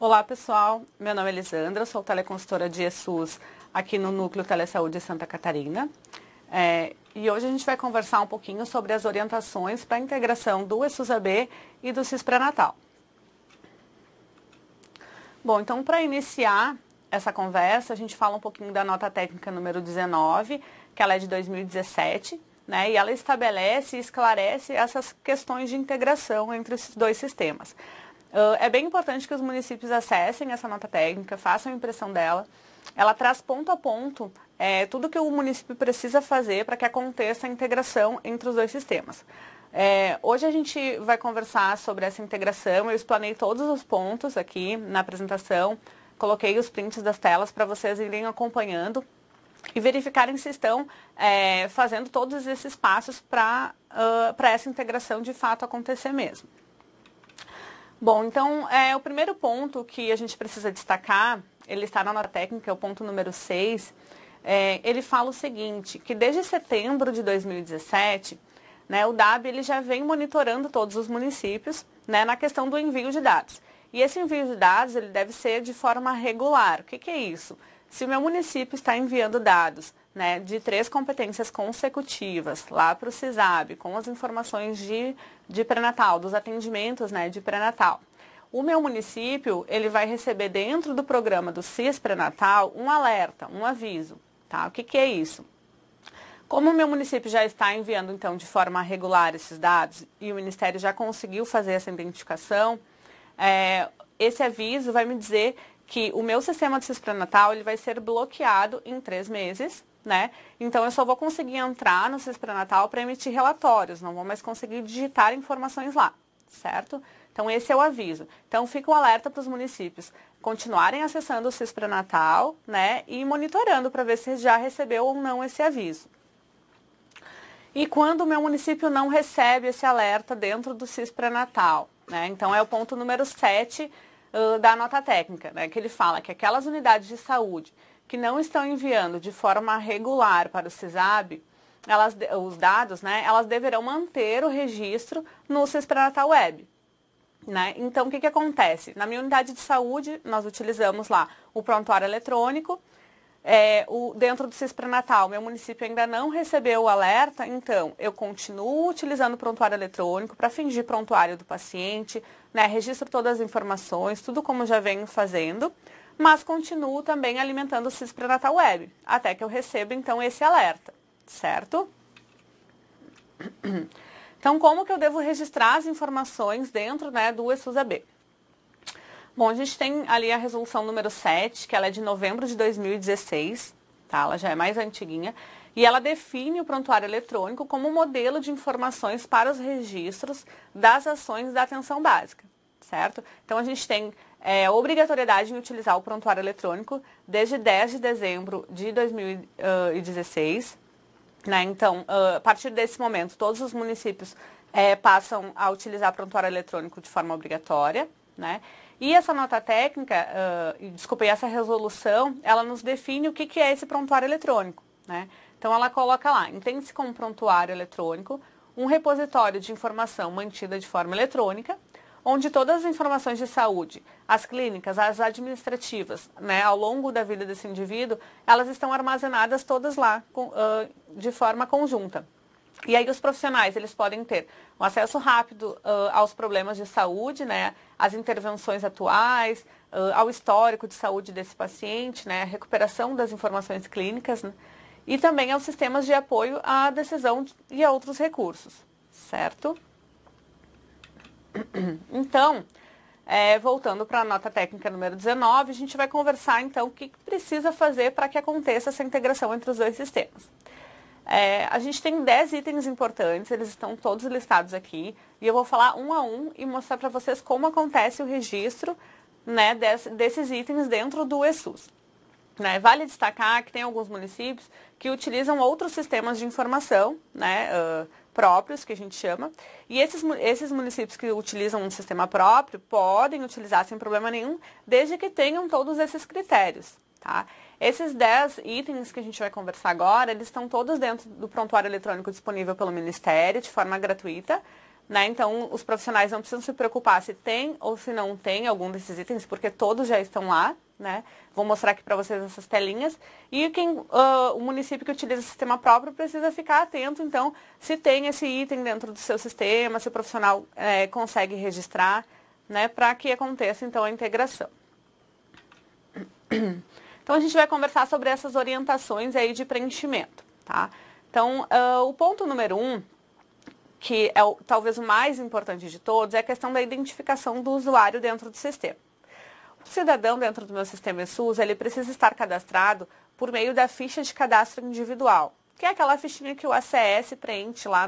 Olá pessoal, meu nome é Elisandra, sou teleconsultora de ESUS aqui no Núcleo Telesaúde Santa Catarina. E hoje a gente vai conversar um pouquinho sobre as orientações para a integração do ESUS-AB e do CIS pré-natal. Bom, então para iniciar essa conversa, a gente fala um pouquinho da nota técnica número 19, que ela é de 2017, né, e ela estabelece e esclarece essas questões de integração entre esses dois sistemas. É bem importante que os municípios acessem essa nota técnica, façam a impressão dela. Ela traz ponto a ponto tudo que o município precisa fazer para que aconteça a integração entre os dois sistemas. Hoje a gente vai conversar sobre essa integração, eu explanei todos os pontos aqui na apresentação, coloquei os prints das telas para vocês irem acompanhando e verificarem se estão fazendo todos esses passos para essa integração de fato acontecer mesmo. Bom, então, o primeiro ponto que a gente precisa destacar, ele está na nota técnica, é o ponto número 6, ele fala o seguinte, que desde setembro de 2017, né, o DAB ele já vem monitorando todos os municípios, né, na questão do envio de dados. E esse envio de dados ele deve ser de forma regular. O que é isso? Se o meu município está enviando dados, né, de 3 competências consecutivas lá para o CISAB, com as informações de pré-natal, dos atendimentos, né, de pré-natal. O meu município, ele vai receber dentro do programa do CIS pré-natal um alerta, um aviso, tá? O que é isso? Como o meu município já está enviando, então, de forma regular esses dados e o Ministério já conseguiu fazer essa identificação, esse aviso vai me dizer que o meu sistema de CIS pré-natal ele vai ser bloqueado em 3 meses, né? Então, eu só vou conseguir entrar no CIS pré-natal para emitir relatórios, não vou mais conseguir digitar informações lá, certo? Então, esse é o aviso. Então, fica o alerta para os municípios continuarem acessando o CIS pré-natal, né? E monitorando para ver se já recebeu ou não esse aviso. E quando o meu município não recebe esse alerta dentro do CIS pré-natal, né? Então, é o ponto número 7 da nota técnica, né? Que ele fala que aquelas unidades de saúde que não estão enviando de forma regular para o CISAB, os dados, né, elas deverão manter o registro no CIS pré-natal web. Né? Então, o que acontece? Na minha unidade de saúde, nós utilizamos lá o prontuário eletrônico, dentro do CIS pré-natal, meu município ainda não recebeu o alerta, então eu continuo utilizando o prontuário eletrônico para fingir prontuário do paciente, né, registro todas as informações, tudo como já venho fazendo, mas continuo também alimentando o CIS pré-natal web, até que eu receba então esse alerta, certo? Então, como que eu devo registrar as informações dentro, né, do ESUS-AB? Bom, a gente tem ali a resolução número 7, que ela é de novembro de 2016, tá? Ela já é mais antiguinha, e ela define o prontuário eletrônico como modelo de informações para os registros das ações da atenção básica, certo? Então, a gente tem a obrigatoriedade em utilizar o prontuário eletrônico desde 10 de dezembro de 2016, né? Então, a partir desse momento, todos os municípios passam a utilizar prontuário eletrônico de forma obrigatória, né? E essa nota técnica, essa resolução, ela nos define o que é esse prontuário eletrônico, né? Então, ela coloca lá, entende-se como prontuário eletrônico, um repositório de informação mantida de forma eletrônica, onde todas as informações de saúde, as clínicas, as administrativas, né, ao longo da vida desse indivíduo, elas estão armazenadas todas lá de forma conjunta. E aí os profissionais, eles podem ter um acesso rápido aos problemas de saúde, né, às intervenções atuais, ao histórico de saúde desse paciente, né, a recuperação das informações clínicas, né, e também aos sistemas de apoio à decisão e a outros recursos, certo? Então, voltando para a nota técnica número 19, a gente vai conversar então o que precisa fazer para que aconteça essa integração entre os dois sistemas. A gente tem 10 itens importantes, eles estão todos listados aqui, e eu vou falar um a um e mostrar para vocês como acontece o registro, né, desses itens dentro do ESUS. Né? Vale destacar que tem alguns municípios que utilizam outros sistemas de informação, né, próprios, que a gente chama, e esses municípios que utilizam um sistema próprio podem utilizar sem problema nenhum, desde que tenham todos esses critérios. Tá? Esses 10 itens que a gente vai conversar agora, eles estão todos dentro do prontuário eletrônico disponível pelo Ministério, de forma gratuita, né? Então, os profissionais não precisam se preocupar se tem ou se não tem algum desses itens, porque todos já estão lá, né? Vou mostrar aqui para vocês essas telinhas. E o município que utiliza sistema próprio precisa ficar atento, então, se tem esse item dentro do seu sistema, se o profissional consegue registrar, né? Para que aconteça, então, a integração. Então, a gente vai conversar sobre essas orientações aí de preenchimento, tá? Então, o ponto número 1, que é talvez o mais importante de todos, é a questão da identificação do usuário dentro do sistema. O cidadão dentro do meu sistema eSUS, ele precisa estar cadastrado por meio da ficha de cadastro individual, que é aquela fichinha que o ACS preenche lá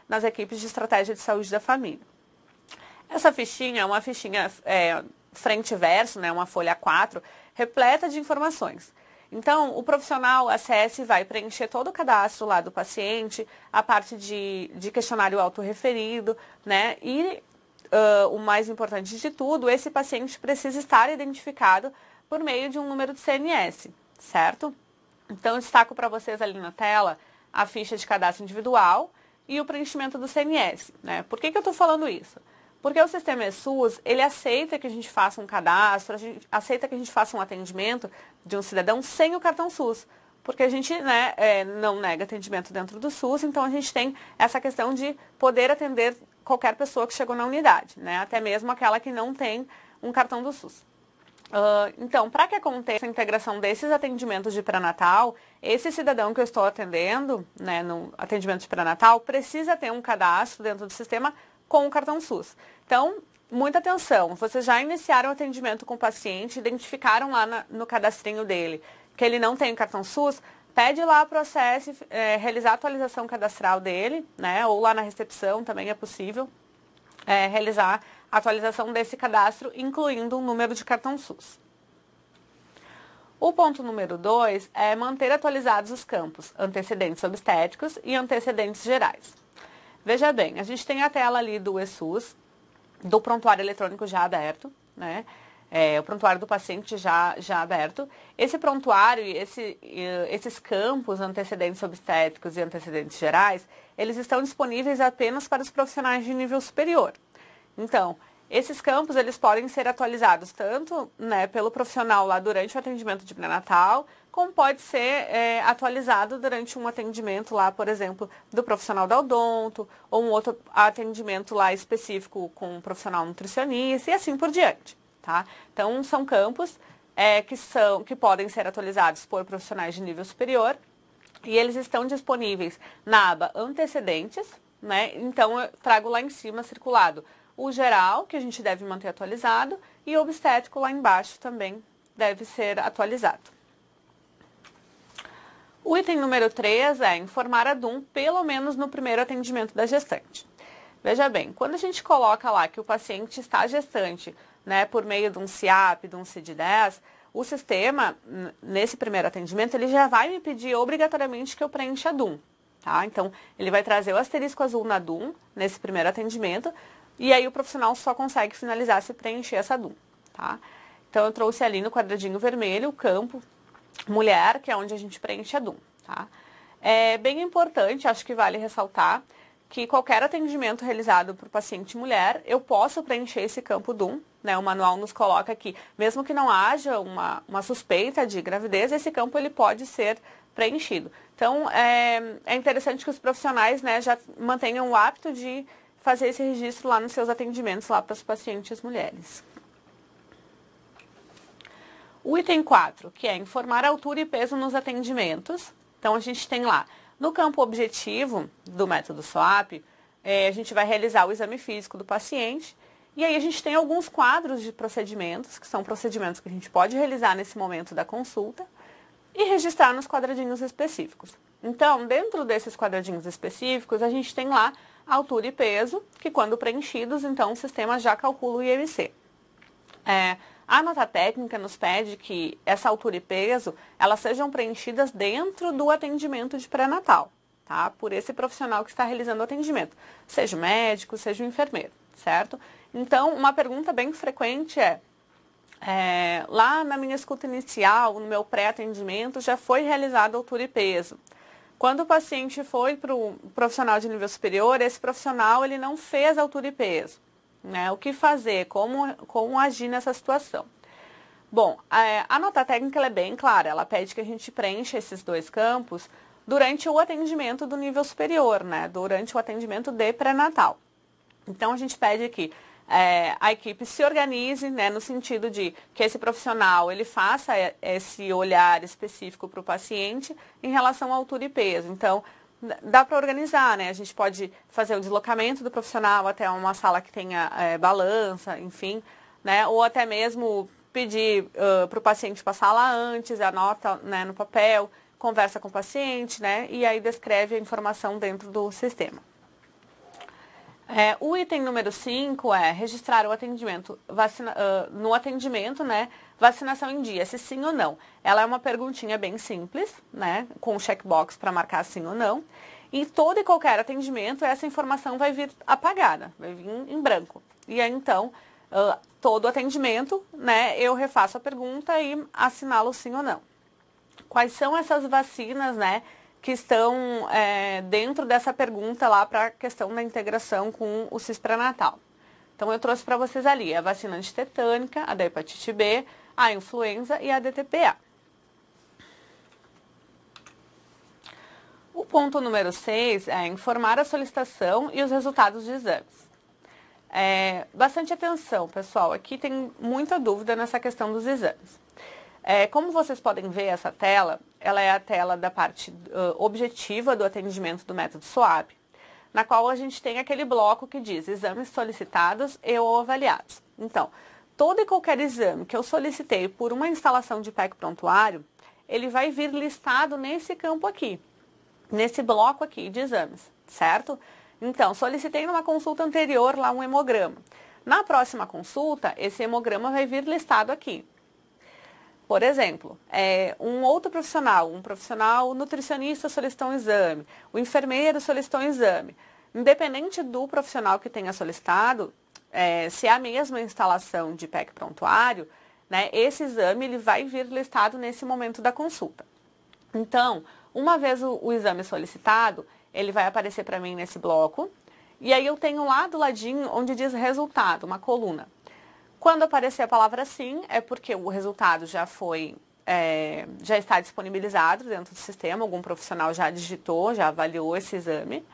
nas equipes de estratégia de saúde da família. Essa fichinha é uma fichinha frente e verso, né, uma folha A4, repleta de informações. Então, o profissional ACS vai preencher todo o cadastro lá do paciente, a parte de questionário autorreferido, né? E o mais importante de tudo, esse paciente precisa estar identificado por meio de um número de CNS, certo? Então, eu destaco para vocês ali na tela a ficha de cadastro individual e o preenchimento do CNS, né? Por que eu estou falando isso? Porque o sistema eSUS, ele aceita que a gente faça um cadastro, aceita que a gente faça um atendimento de um cidadão sem o cartão SUS. Porque a gente, né, não nega atendimento dentro do SUS, então a gente tem essa questão de poder atender qualquer pessoa que chegou na unidade, né? Até mesmo aquela que não tem um cartão do SUS. Então, para que aconteça a integração desses atendimentos de pré-natal, esse cidadão que eu estou atendendo, né, no atendimento de pré-natal, precisa ter um cadastro dentro do sistema com o cartão SUS. Então, muita atenção, vocês já iniciaram o atendimento com o paciente, identificaram lá no cadastrinho dele que ele não tem o cartão SUS, pede lá para o ACS realizar a atualização cadastral dele, né, ou lá na recepção também é possível realizar a atualização desse cadastro, incluindo um número de cartão SUS. O ponto número 2 é manter atualizados os campos antecedentes obstétricos e antecedentes gerais. Veja bem, a gente tem a tela ali do eSUS, do prontuário eletrônico já aberto, né? O prontuário do paciente já aberto. Esse prontuário e esses campos antecedentes obstétricos e antecedentes gerais, eles estão disponíveis apenas para os profissionais de nível superior. Então, esses campos, eles podem ser atualizados tanto, né, pelo profissional lá durante o atendimento de pré-natal, como pode ser atualizado durante um atendimento lá, por exemplo, do profissional da odonto, ou um outro atendimento lá específico com um profissional nutricionista e assim por diante, tá? Então, são campos que podem ser atualizados por profissionais de nível superior e eles estão disponíveis na aba antecedentes, né? Então, eu trago lá em cima circulado o geral, que a gente deve manter atualizado, e o obstétrico lá embaixo também deve ser atualizado. O item número 3 é informar a DUM pelo menos no primeiro atendimento da gestante. Veja bem, quando a gente coloca lá que o paciente está gestante, né, por meio de um CIAP, de um CID-10, o sistema, nesse primeiro atendimento, ele já vai me pedir obrigatoriamente que eu preencha a DUM. Tá? Então, ele vai trazer o asterisco azul na DUM, nesse primeiro atendimento, e aí o profissional só consegue finalizar se preencher essa DUM. Tá? Então, eu trouxe ali no quadradinho vermelho o campo mulher, que é onde a gente preenche a DUM. Tá? É bem importante, acho que vale ressaltar, que qualquer atendimento realizado por paciente mulher, eu posso preencher esse campo DUM, né? O manual nos coloca aqui, mesmo que não haja uma suspeita de gravidez, esse campo ele pode ser preenchido. Então, é interessante que os profissionais, né, já mantenham o hábito de fazer esse registro lá nos seus atendimentos lá para as pacientes mulheres. O item 4, que é informar a altura e peso nos atendimentos. Então, a gente tem lá, no campo objetivo do método SOAP, a gente vai realizar o exame físico do paciente, e aí a gente tem alguns quadros de procedimentos, que são procedimentos que a gente pode realizar nesse momento da consulta, e registrar nos quadradinhos específicos. Então, dentro desses quadradinhos específicos, a gente tem lá altura e peso, que quando preenchidos, então o sistema já calcula o IMC. A nota técnica nos pede que essa altura e peso, elas sejam preenchidas dentro do atendimento de pré-natal, tá? Por esse profissional que está realizando o atendimento, seja o médico, seja o enfermeiro, certo? Então, uma pergunta bem frequente lá na minha escuta inicial, no meu pré-atendimento, já foi realizada altura e peso. Quando o paciente foi para o profissional de nível superior, esse profissional ele não fez altura e peso, né? O que fazer? Como agir nessa situação? Bom, a nota técnica ela é bem clara, ela pede que a gente preencha esses dois campos durante o atendimento do nível superior, né? Durante o atendimento de pré-natal. Então, a gente pede aqui a equipe se organize, né, no sentido de que esse profissional ele faça esse olhar específico para o paciente em relação à altura e peso. Então, dá para organizar, né? A gente pode fazer o deslocamento do profissional até uma sala que tenha balança, enfim, né? Ou até mesmo pedir para o paciente passar lá antes, anota, né, no papel, conversa com o paciente, né? E aí descreve a informação dentro do sistema. O item número 5 é registrar o atendimento, no atendimento, né, vacinação em dia, se sim ou não. Ela é uma perguntinha bem simples, né, com um checkbox para marcar sim ou não. E todo e qualquer atendimento, essa informação vai vir apagada, vai vir em branco. E aí, então, todo atendimento, né, eu refaço a pergunta e assinalo sim ou não. Quais são essas vacinas, né, que estão dentro dessa pergunta lá para a questão da integração com o CIS pré-natal. Então, eu trouxe para vocês ali a vacina antitetânica, a da hepatite B, a influenza e a DTPA. O ponto número 6 é informar a solicitação e os resultados de exames. Bastante atenção, pessoal, aqui tem muita dúvida nessa questão dos exames. Como vocês podem ver, essa tela, ela é a tela da parte objetiva do atendimento do método SWAP, na qual a gente tem aquele bloco que diz exames solicitados e ou avaliados. Então, todo e qualquer exame que eu solicitei por uma instalação de PEC prontuário, ele vai vir listado nesse campo aqui, nesse bloco aqui de exames, certo? Então, solicitei numa consulta anterior lá um hemograma. Na próxima consulta, esse hemograma vai vir listado aqui. Por exemplo, um outro profissional, um profissional nutricionista solicitou um exame, o enfermeiro solicitou um exame. Independente do profissional que tenha solicitado, se é a mesma instalação de PEC prontuário, né, esse exame ele vai vir listado nesse momento da consulta. Então, uma vez o exame solicitado, ele vai aparecer para mim nesse bloco, e aí eu tenho lá do ladinho onde diz resultado, uma coluna. Quando aparecer a palavra sim, é porque o resultado já está disponibilizado dentro do sistema, algum profissional já digitou, já avaliou esse exame.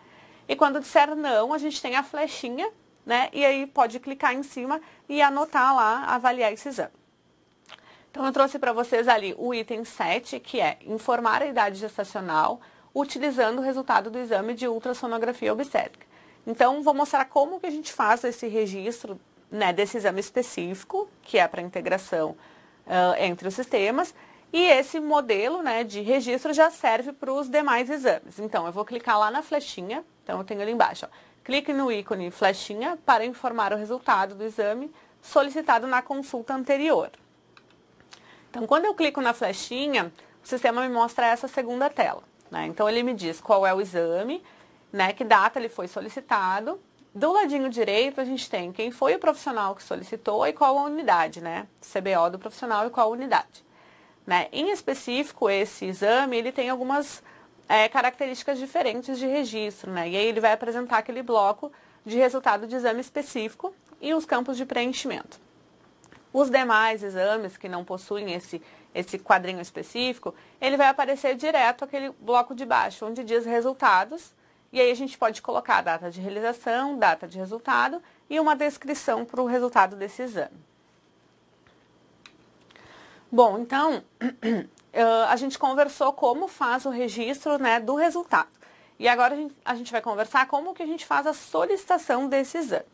E quando disser não, a gente tem a flechinha, né? E aí pode clicar em cima e anotar lá, avaliar esse exame. Então, eu trouxe para vocês ali o item 7, que é informar a idade gestacional, utilizando o resultado do exame de ultrassonografia obstétrica. Então, vou mostrar como que a gente faz esse registro, né, desse exame específico, que é para integração entre os sistemas, e esse modelo, né, de registro já serve para os demais exames. Então, eu vou clicar lá na flechinha, então eu tenho ali embaixo, ó, clique no ícone flechinha para informar o resultado do exame solicitado na consulta anterior. Então, quando eu clico na flechinha, o sistema me mostra essa segunda tela, né? Então, ele me diz qual é o exame, né, que data ele foi solicitado. Do ladinho direito, a gente tem quem foi o profissional que solicitou e qual a unidade, né? CBO do profissional e qual a unidade. Né? Em específico, esse exame, ele tem algumas características diferentes de registro, né? E aí ele vai apresentar aquele bloco de resultado de exame específico e os campos de preenchimento. Os demais exames que não possuem esse quadrinho específico, ele vai aparecer direto aquele bloco de baixo, onde diz resultados. E aí a gente pode colocar a data de realização, data de resultado e uma descrição para o resultado desse exame. Bom, então, a gente conversou como faz o registro, né, do resultado. E agora a gente vai conversar como que a gente faz a solicitação desse exame.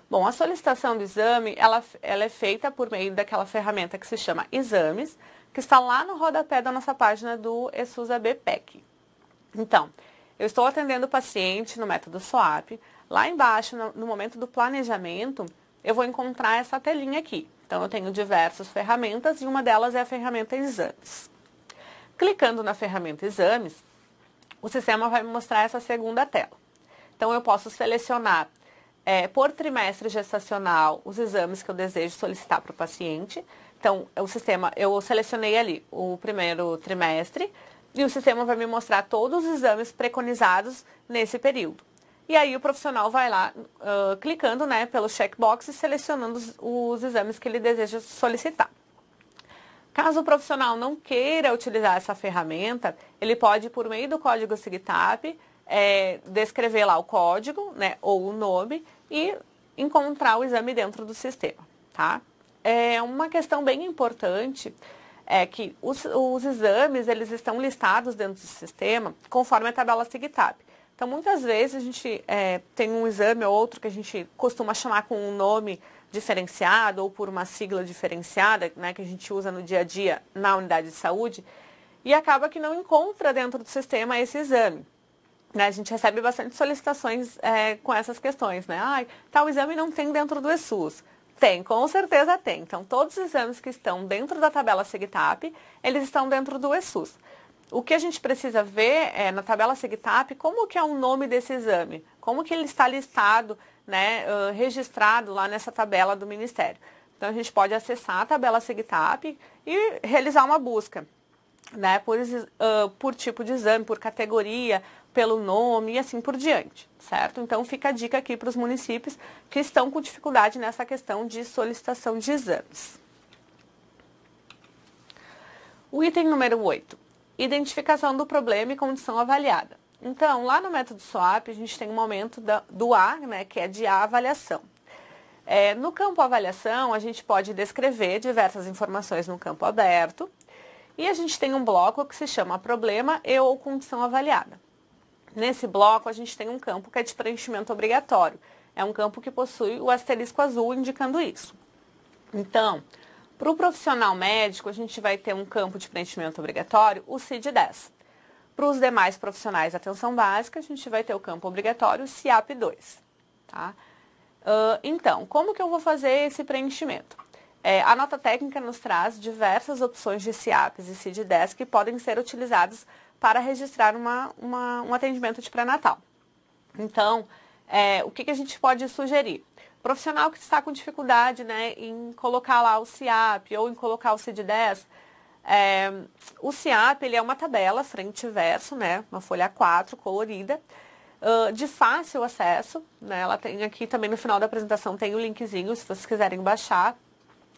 Bom, a solicitação do exame, ela é feita por meio daquela ferramenta que se chama Exames, que está lá no rodapé da nossa página do ESUS-AB PEC. Então, eu estou atendendo o paciente no método SWAP. Lá embaixo, no momento do planejamento, eu vou encontrar essa telinha aqui. Então, eu tenho diversas ferramentas e uma delas é a ferramenta Exames. Clicando na ferramenta Exames, o sistema vai me mostrar essa segunda tela. Então, eu posso selecionar por trimestre gestacional os exames que eu desejo solicitar para o paciente. Então, eu selecionei ali o primeiro trimestre. e o sistema vai me mostrar todos os exames preconizados nesse período. E aí o profissional vai lá clicando, né, pelo checkbox e selecionando os exames que ele deseja solicitar. Caso o profissional não queira utilizar essa ferramenta, ele pode, por meio do código SIGTAP, descrever lá o código, né, ou o nome e encontrar o exame dentro do sistema, tá? Uma questão bem importante é que os exames, eles estão listados dentro do sistema conforme a tabela SIGTAP. Então, muitas vezes a gente tem um exame ou outro que a gente costuma chamar com um nome diferenciado ou por uma sigla diferenciada, né, que a gente usa no dia a dia na unidade de saúde, e acaba que não encontra dentro do sistema esse exame. Né, a gente recebe bastante solicitações com essas questões, né? Tal exame não tem dentro do ESUS. Tem, com certeza tem. Então, todos os exames que estão dentro da tabela SIGTAP, eles estão dentro do ESUS. O que a gente precisa ver na tabela SIGTAP, como que é o nome desse exame, como que ele está listado, né, registrado lá nessa tabela do Ministério. Então, a gente pode acessar a tabela SIGTAP e realizar uma busca, né, por tipo de exame, por categoria, pelo nome e assim por diante, certo? Então, fica a dica aqui para os municípios que estão com dificuldade nessa questão de solicitação de exames. O item número 8. Identificação do problema e condição avaliada. Então, lá no método SWAP, a gente tem um momento do A, né, que é de avaliação. No campo avaliação, a gente pode descrever diversas informações no campo aberto e a gente tem um bloco que se chama problema e ou condição avaliada. Nesse bloco, a gente tem um campo que é de preenchimento obrigatório. É um campo que possui o asterisco azul indicando isso. Então, para o profissional médico, a gente vai ter um campo de preenchimento obrigatório, o CID-10. Para os demais profissionais de atenção básica, a gente vai ter o campo obrigatório, o CIAP-2. Tá? Então, como que eu vou fazer esse preenchimento? A nota técnica nos traz diversas opções de CIAPs e CID-10 que podem ser utilizadas para registrar um atendimento de pré-natal. Então, o que a gente pode sugerir? Profissional que está com dificuldade, né, em colocar lá o CIAP ou em colocar o CID-10, o CIAP ele é uma tabela frente e verso, né, uma folha A4 colorida, de fácil acesso, né, ela tem aqui também no final da apresentação tem o linkzinho se vocês quiserem baixar,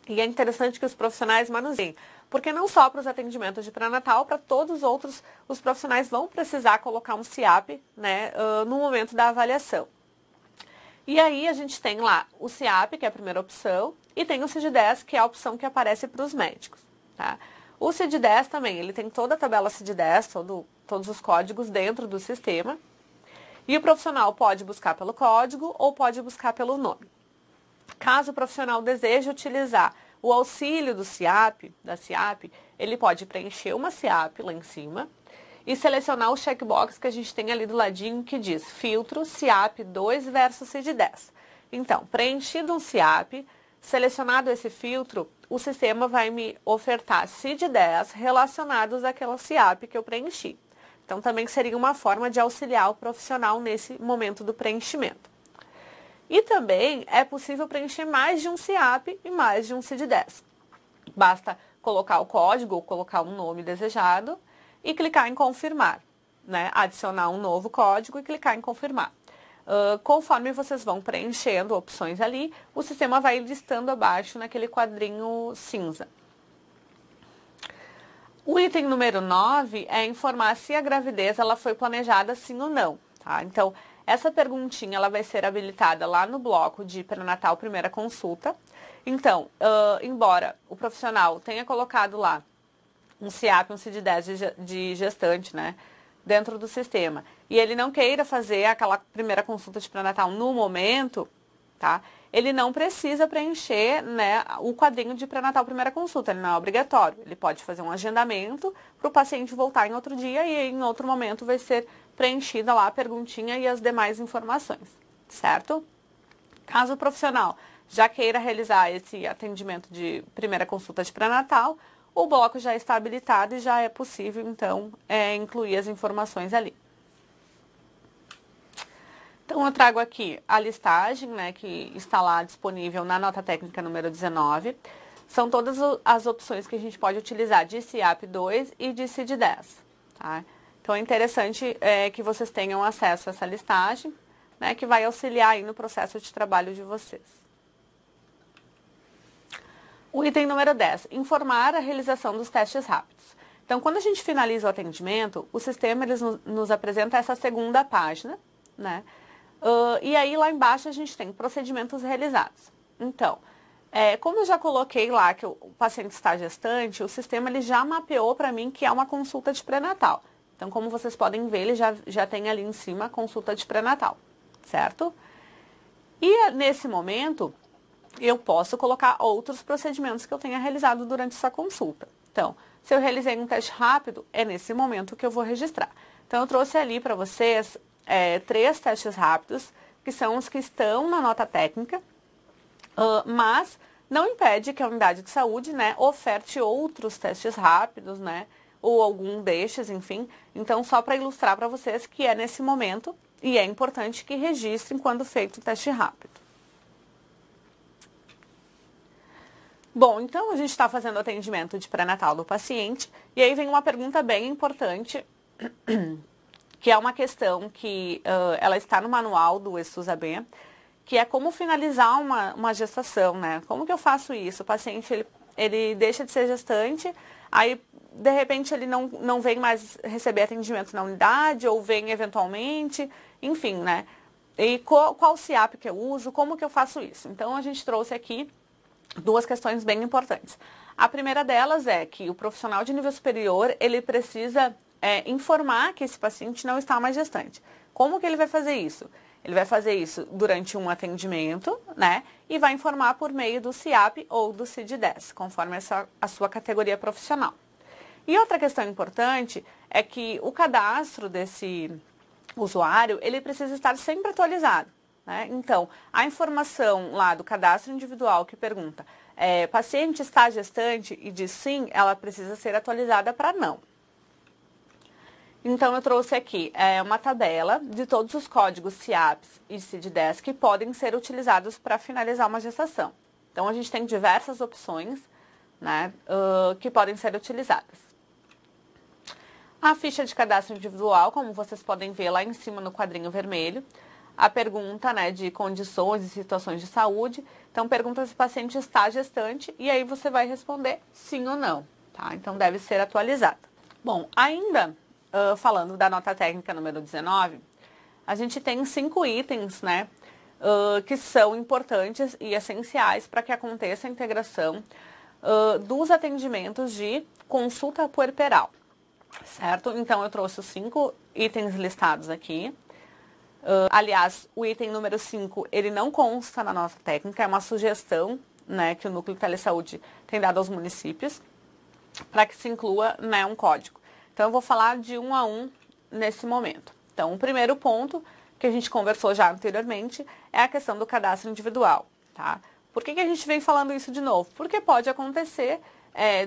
e é interessante que os profissionais manuseiem, porque não só para os atendimentos de pré-natal, para todos os outros, os profissionais vão precisar colocar um CIAP, né, no momento da avaliação. E aí a gente tem lá o CIAP, que é a primeira opção, e tem o CID-10, que é a opção que aparece para os médicos. Tá? O CID-10 também, ele tem toda a tabela CID-10, todos os códigos dentro do sistema. E o profissional pode buscar pelo código ou pode buscar pelo nome. Caso o profissional deseje utilizar o auxílio do CIAP, da CIAP, ele pode preencher uma CIAP lá em cima e selecionar o checkbox que a gente tem ali do ladinho que diz filtro CIAP 2 versus CID-10. Então, preenchido um CIAP, selecionado esse filtro, o sistema vai me ofertar CID-10 relacionados àquela CIAP que eu preenchi. Então, também seria uma forma de auxiliar o profissional nesse momento do preenchimento. E também é possível preencher mais de um CIAP e mais de um CID-10. Basta colocar o código ou colocar um nome desejado e clicar em confirmar, né? Adicionar um novo código e clicar em confirmar. Conforme vocês vão preenchendo opções ali, o sistema vai listando abaixo naquele quadrinho cinza. O item número 9 é informar se a gravidez ela foi planejada sim ou não. Tá? Então, essa perguntinha ela vai ser habilitada lá no bloco de pré-natal primeira consulta. Então, embora o profissional tenha colocado lá um CIAP, um CID-10 de gestante, né, dentro do sistema, e ele não queira fazer aquela primeira consulta de pré-natal no momento, tá? Ele não precisa preencher, né, o quadrinho de pré-natal primeira consulta, ele não é obrigatório. Ele pode fazer um agendamento para o paciente voltar em outro dia e em outro momento vai ser preenchida lá a perguntinha e as demais informações, certo? Caso o profissional já queira realizar esse atendimento de primeira consulta de pré-natal, o bloco já está habilitado e já é possível, então, incluir as informações ali. Então, eu trago aqui a listagem, né, que está lá disponível na nota técnica número 19. São todas as opções que a gente pode utilizar de CIAP 2 e de CID-10. tá? Então é interessante que vocês tenham acesso a essa listagem, né, que vai auxiliar aí no processo de trabalho de vocês. O item número 10, informar a realização dos testes rápidos. Então, quando a gente finaliza o atendimento, o sistema nos apresenta essa segunda página, né? E aí lá embaixo a gente tem procedimentos realizados. Então, como eu já coloquei lá que o paciente está gestante, o sistema ele já mapeou para mim que é uma consulta de pré-natal. Então, como vocês podem ver, ele já tem ali em cima a consulta de pré-natal, certo? E nesse momento, eu posso colocar outros procedimentos que eu tenha realizado durante essa consulta. Então, se eu realizei um teste rápido, é nesse momento que eu vou registrar. Então, eu trouxe ali para vocês 3 testes rápidos, que são os que estão na nota técnica, mas não impede que a unidade de saúde, né, oferte outros testes rápidos, né, ou algum destes, enfim. Então, só para ilustrar para vocês que é nesse momento e é importante que registrem quando feito o teste rápido. Bom, então a gente está fazendo o atendimento de pré-natal do paciente e aí vem uma pergunta bem importante, que é uma questão que ela está no manual do ESUS-AB, que é como finalizar uma gestação, né? Como que eu faço isso? O paciente, ele deixa de ser gestante, aí de repente ele não vem mais receber atendimento na unidade, ou vem eventualmente, enfim, né? E qual CIAP que eu uso, como que eu faço isso? Então a gente trouxe aqui 2 questões bem importantes. A primeira delas é que o profissional de nível superior, ele precisa informar que esse paciente não está mais gestante. Como que ele vai fazer isso? Ele vai fazer isso durante um atendimento, né? E vai informar por meio do CIAP ou do CID-10, conforme a sua categoria profissional. E outra questão importante é que o cadastro desse usuário, ele precisa estar sempre atualizado, né? Então, a informação lá do cadastro individual que pergunta, paciente está gestante e diz sim, ela precisa ser atualizada para não. Então, eu trouxe aqui uma tabela de todos os códigos CIAPs e CID-10 que podem ser utilizados para finalizar uma gestação. Então, a gente tem diversas opções, né, que podem ser utilizadas. A ficha de cadastro individual, como vocês podem ver lá em cima no quadrinho vermelho. A pergunta, né, de condições e situações de saúde. Então, pergunta se o paciente está gestante e aí você vai responder sim ou não, tá? Então, deve ser atualizada. Bom, ainda falando da nota técnica número 19, a gente tem 5 itens, né, que são importantes e essenciais para que aconteça a integração dos atendimentos de consulta puerperal, certo? Então, eu trouxe os 5 itens listados aqui. Aliás, o item número 5, ele não consta na nota técnica, é uma sugestão, né, que o Núcleo de Telesaúde tem dado aos municípios para que se inclua, né, um código. Então, eu vou falar de um a um nesse momento. Então, o primeiro ponto que a gente conversou já anteriormente é a questão do cadastro individual, tá? Por que a gente vem falando isso de novo? Porque pode acontecer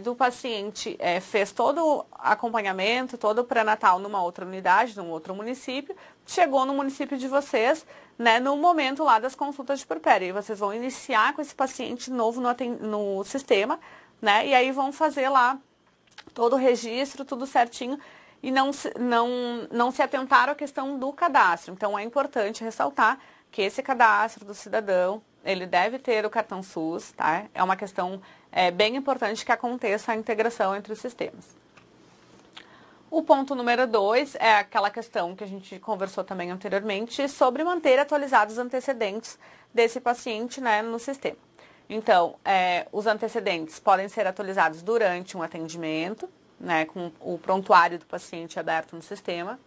do paciente fez todo o acompanhamento, todo o pré-natal numa outra unidade, num outro município, chegou no município de vocês, né, no momento lá das consultas de puerpério, e vocês vão iniciar com esse paciente novo no sistema, né, e aí vão fazer lá todo o registro, tudo certinho, e não se atentaram à questão do cadastro. Então, é importante ressaltar que esse cadastro do cidadão, ele deve ter o cartão SUS, tá? É uma questão bem importante que aconteça a integração entre os sistemas. O ponto número 2 é aquela questão que a gente conversou também anteriormente sobre manter atualizados os antecedentes desse paciente, né, no sistema. Então, os antecedentes podem ser atualizados durante um atendimento, né, com o prontuário do paciente aberto no sistema.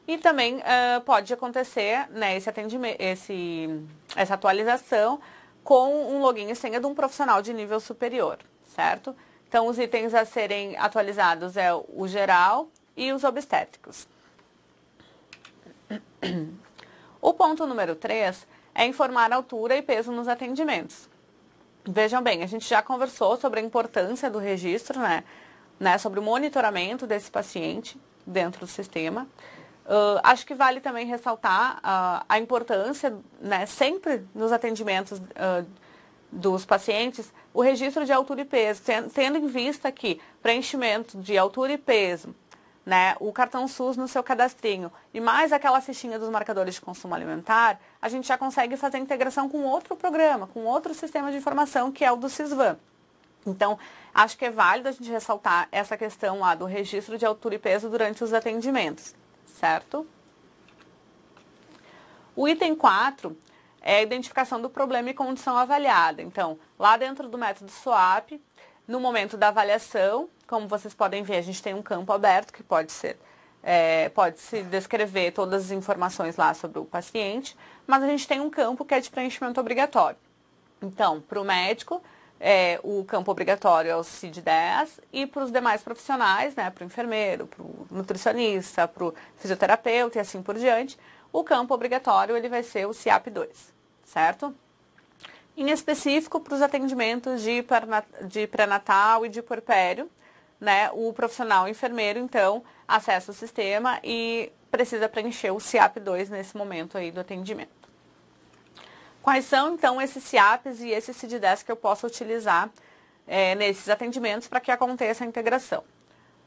E também pode acontecer, né, essa atualização com um login e senha de um profissional de nível superior, certo? Então, os itens a serem atualizados é o geral e os obstétricos. O ponto número 3 é informar a altura e peso nos atendimentos. Vejam bem, a gente já conversou sobre a importância do registro, né, sobre o monitoramento desse paciente dentro do sistema. Acho que vale também ressaltar a importância, né, sempre nos atendimentos dos pacientes, o registro de altura e peso, tendo em vista que preenchimento de altura e peso, né, o cartão SUS no seu cadastrinho e mais aquela fichinha dos marcadores de consumo alimentar, a gente já consegue fazer a integração com outro programa, com outro sistema de informação que é o do Sisvan. Então, acho que é válido a gente ressaltar essa questão lá do registro de altura e peso durante os atendimentos, certo? O item 4 é a identificação do problema e condição avaliada. Então, lá dentro do método SWAP, no momento da avaliação, como vocês podem ver, a gente tem um campo aberto que pode-se descrever todas as informações lá sobre o paciente, mas a gente tem um campo que é de preenchimento obrigatório. Então, para o médico, o campo obrigatório é o CID-10 e para os demais profissionais, né, para o enfermeiro, para o nutricionista, para o fisioterapeuta e assim por diante, o campo obrigatório ele vai ser o CIAP-2, certo? Em específico, para os atendimentos de pré-natal e de puerpério, né, o profissional enfermeiro, então, acessa o sistema e precisa preencher o CIAP-2 nesse momento aí do atendimento. Quais são, então, esses CIAPs e esses CID-10 que eu posso utilizar nesses atendimentos para que aconteça a integração?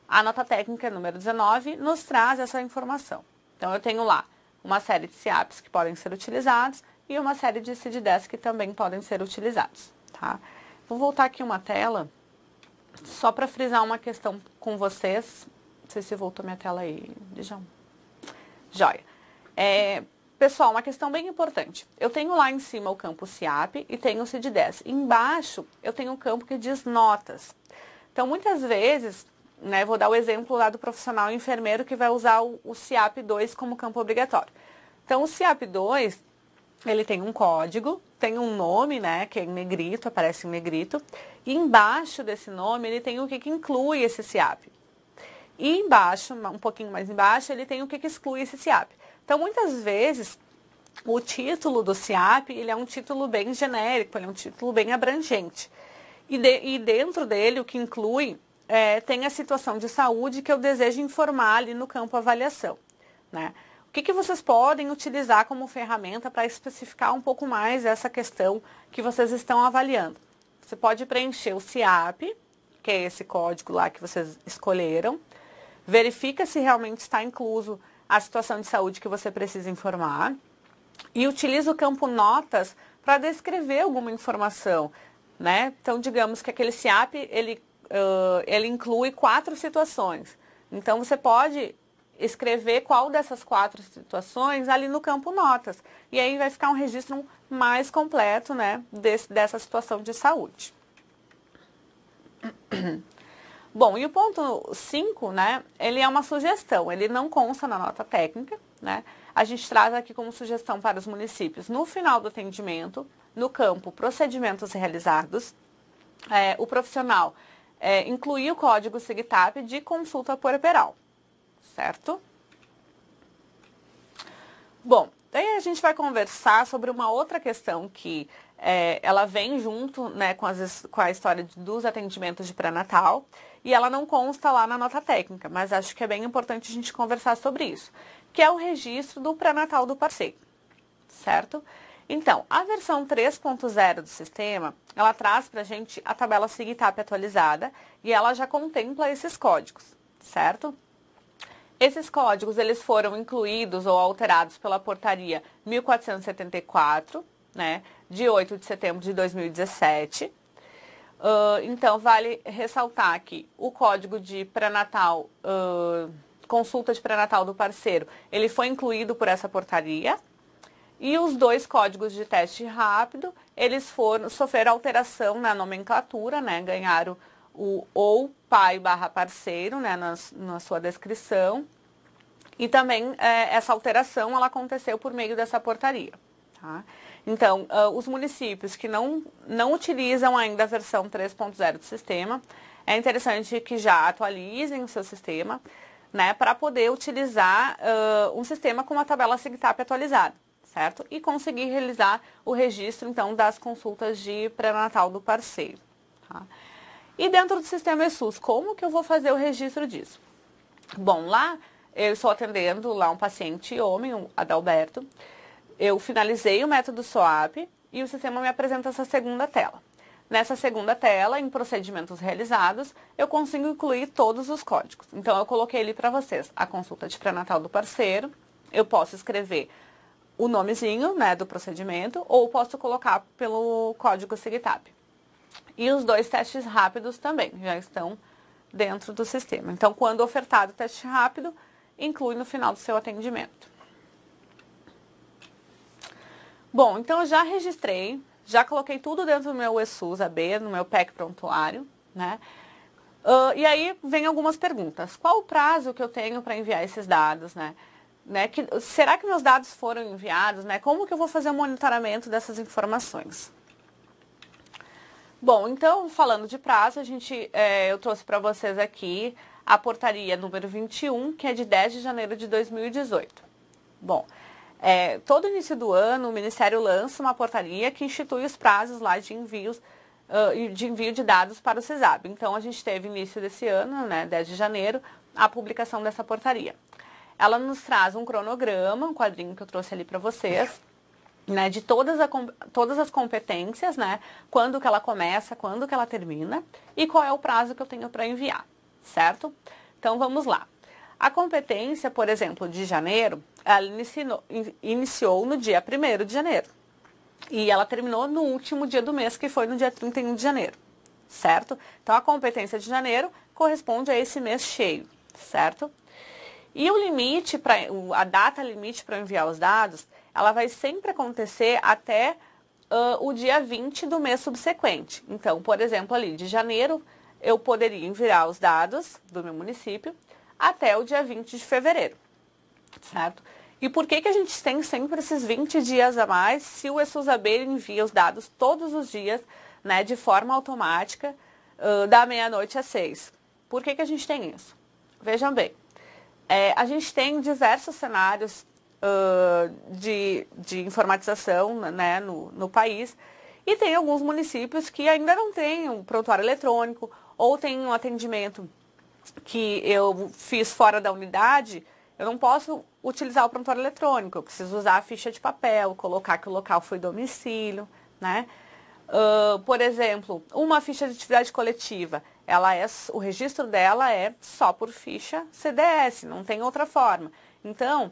A nota técnica número 19 nos traz essa informação. Então, eu tenho lá uma série de CIAPs que podem ser utilizados e uma série de CID-10 que também podem ser utilizados, tá? Vou voltar aqui uma tela, só para frisar uma questão com vocês. Não sei se voltou minha tela aí, Dijão. Joia. Pessoal, uma questão bem importante. Eu tenho lá em cima o campo CIAP e tenho o CID-10. Embaixo, eu tenho um campo que diz notas. Então, muitas vezes, né, vou dar o exemplo lá do profissional enfermeiro que vai usar o CIAP-2 como campo obrigatório. Então, o CIAP-2, ele tem um código, tem um nome, né, que é em negrito, aparece em negrito, e embaixo desse nome ele tem o que inclui esse CIAP. E embaixo, um pouquinho mais embaixo, ele tem o que exclui esse CIAP. Então, muitas vezes, o título do CIAP, ele é um título bem genérico, ele é um título bem abrangente. E dentro dele, o que inclui, tem a situação de saúde que eu desejo informar ali no campo avaliação, né? O que vocês podem utilizar como ferramenta para especificar um pouco mais essa questão que vocês estão avaliando? Você pode preencher o CIAP, que é esse código lá que vocês escolheram, verifica se realmente está incluso a situação de saúde que você precisa informar e utiliza o campo notas para descrever alguma informação, né? Então, digamos que aquele CIAP, ele inclui 4 situações. Então, você pode escrever qual dessas 4 situações ali no campo notas. E aí vai ficar um registro mais completo, né, dessa situação de saúde. Bom, e o ponto 5, né, ele é uma sugestão, ele não consta na nota técnica, né? A gente traz aqui como sugestão para os municípios, no final do atendimento, no campo procedimentos realizados, o profissional incluir o código SIGTAP de consulta puerperal, certo? Bom, daí a gente vai conversar sobre uma outra questão que ela vem junto, né, com a história dos atendimentos de pré-natal e ela não consta lá na nota técnica, mas acho que é bem importante a gente conversar sobre isso, que é o registro do pré-natal do parceiro, certo? Então, a versão 3.0 do sistema, ela traz para a gente a tabela SIGTAP atualizada e ela já contempla esses códigos, certo? Esses códigos, eles foram incluídos ou alterados pela portaria 1474, né, de 8 de setembro de 2017. Então, vale ressaltar aqui o código de pré-natal, consulta de pré-natal do parceiro, ele foi incluído por essa portaria. E os 2 códigos de teste rápido, eles sofreram alteração na nomenclatura, né, ganharam o ou pai/parceiro, né, na sua descrição. E também essa alteração ela aconteceu por meio dessa portaria. Tá? Então, os municípios que não utilizam ainda a versão 3.0 do sistema, é interessante que já atualizem o seu sistema, né, para poder utilizar um sistema com uma tabela SIGTAP atualizada, certo? E conseguir realizar o registro, então, das consultas de pré-natal do parceiro. Tá? E dentro do sistema ESUS, como que eu vou fazer o registro disso? Bom, lá eu estou atendendo lá um paciente homem, o Adalberto. Eu finalizei o método SWAP e o sistema me apresenta essa segunda tela. Nessa segunda tela, em procedimentos realizados, eu consigo incluir todos os códigos. Então, eu coloquei ali para vocês a consulta de pré-natal do parceiro, eu posso escrever o nomezinho, né, do procedimento, ou posso colocar pelo código SIGTAP. E os 2 testes rápidos também já estão dentro do sistema. Então, quando ofertado o teste rápido, inclui no final do seu atendimento. Bom, então eu já registrei, já coloquei tudo dentro do meu ESUS AB, no meu PEC prontuário, né? E aí vem algumas perguntas. Qual o prazo que eu tenho para enviar esses dados, né? Será que meus dados foram enviados, né? Como que eu vou fazer o monitoramento dessas informações? Bom, então, falando de prazo, eu trouxe para vocês aqui a portaria número 21, que é de 10 de janeiro de 2018. Bom, todo início do ano, o Ministério lança uma portaria que institui os prazos lá de envio de dados para o CISAB. Então, a gente teve início desse ano, né, 10 de janeiro, a publicação dessa portaria. Ela nos traz um cronograma, um quadrinho que eu trouxe ali para vocês, né, de todas as competências, né, quando que ela começa, quando que ela termina e qual é o prazo que eu tenho para enviar, certo? Então, vamos lá. A competência, por exemplo, de janeiro, ela iniciou no dia 1º de janeiro e ela terminou no último dia do mês, que foi no dia 31 de janeiro, certo? Então, a competência de janeiro corresponde a esse mês cheio, certo? E o limite, a data limite para enviar os dados, ela vai sempre acontecer até o dia 20 do mês subsequente. Então, por exemplo, ali de janeiro, eu poderia enviar os dados do meu município até o dia 20 de fevereiro, certo? E por que a gente tem sempre esses 20 dias a mais se o ESUS AB envia os dados todos os dias, né, de forma automática, da meia-noite às 6? Por que a gente tem isso? Vejam bem, a gente tem diversos cenários de informatização, né, no país, e tem alguns municípios que ainda não têm um prontuário eletrônico ou tem um atendimento que eu fiz fora da unidade. Eu não posso utilizar o prontuário eletrônico, eu preciso usar a ficha de papel, colocar que o local foi domicílio, né? Por exemplo, uma ficha de atividade coletiva, o registro dela é só por ficha CDS, não tem outra forma. Então,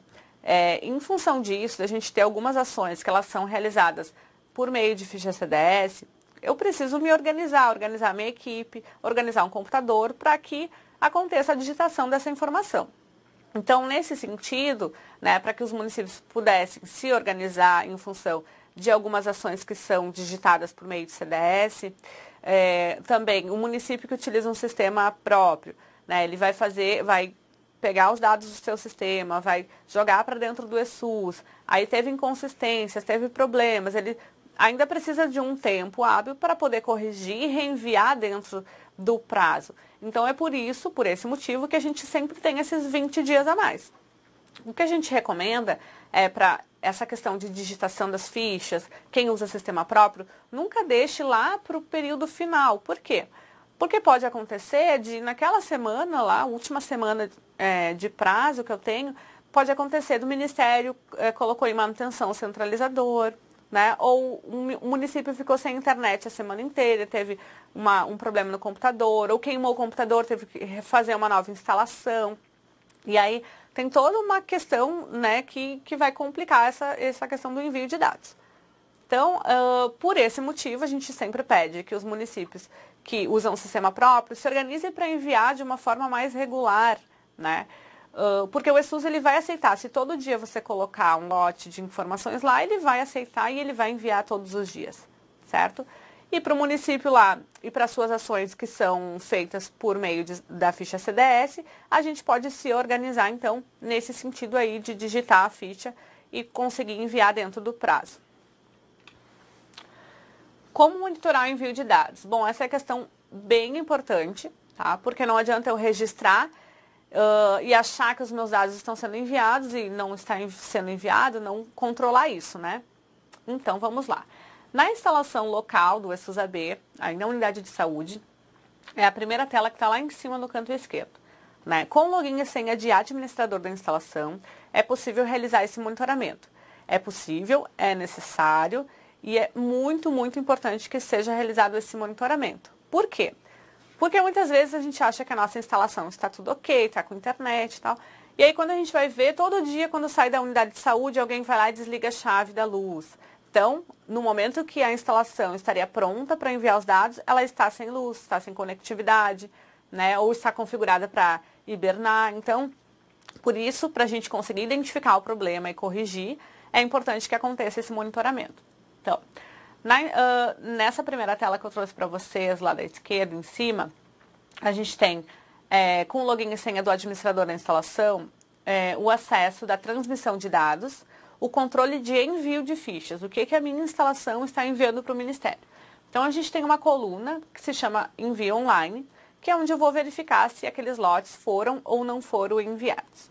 em função disso, a gente ter algumas ações que elas são realizadas por meio de ficha CDS, eu preciso me organizar a minha equipe, organizar um computador para que aconteça a digitação dessa informação. Então, nesse sentido, né, para que os municípios pudessem se organizar em função de algumas ações que são digitadas por meio de CDS, também o município que utiliza um sistema próprio, né, ele vai pegar os dados do seu sistema, vai jogar para dentro do ESUS, aí teve inconsistências, teve problemas, ele ainda precisa de um tempo hábil para poder corrigir e reenviar dentro do prazo. Então, é por esse motivo, que a gente sempre tem esses 20 dias a mais. O que a gente recomenda para essa questão de digitação das fichas, quem usa sistema próprio, nunca deixe lá para o período final. Por quê? Porque pode acontecer naquela semana lá, última semana de prazo que eu tenho, pode acontecer do Ministério colocou em manutenção o centralizador, né? Ou o município ficou sem internet a semana inteira, teve um problema no computador, ou queimou o computador, teve que fazer uma nova instalação. E aí tem toda uma questão, né, que vai complicar essa questão do envio de dados. Então, por esse motivo, a gente sempre pede que os municípios que usam o sistema próprio se organizem para enviar de uma forma mais regular, né? Porque o ESUS ele vai aceitar, se todo dia você colocar um lote de informações lá, ele vai aceitar e ele vai enviar todos os dias, certo? E para o município lá, e para suas ações que são feitas por meio da ficha CDS, a gente pode se organizar, então, nesse sentido aí de digitar a ficha e conseguir enviar dentro do prazo. Como monitorar o envio de dados? Bom, essa é a questão bem importante, tá? Porque não adianta eu registrar e achar que os meus dados estão sendo enviados e não está sendo enviado, não controlar isso, né? Então, vamos lá. Na instalação local do ESUS AB, aí na unidade de saúde, é a primeira tela que está lá em cima no canto esquerdo, né? Com login e senha de administrador da instalação, é possível realizar esse monitoramento. É possível, é necessário E é muito, muito importante que seja realizado esse monitoramento. Por quê? Porque muitas vezes a gente acha que a nossa instalação está tudo ok, está com internet e tal. E aí quando a gente vai ver, todo dia quando sai da unidade de saúde, alguém vai lá e desliga a chave da luz. Então, no momento que a instalação estaria pronta para enviar os dados, ela está sem luz, está sem conectividade, né? Ou está configurada para hibernar. Então, por isso, para a gente conseguir identificar o problema e corrigir, é importante que aconteça esse monitoramento. Então, nessa primeira tela que eu trouxe para vocês, lá da esquerda, em cima, a gente tem, com o login e senha do administrador da instalação, o acesso da transmissão de dados, o controle de envio de fichas, o que a minha instalação está enviando para o Ministério. Então, a gente tem uma coluna que se chama Envio Online, que é onde eu vou verificar se aqueles lotes foram ou não foram enviados.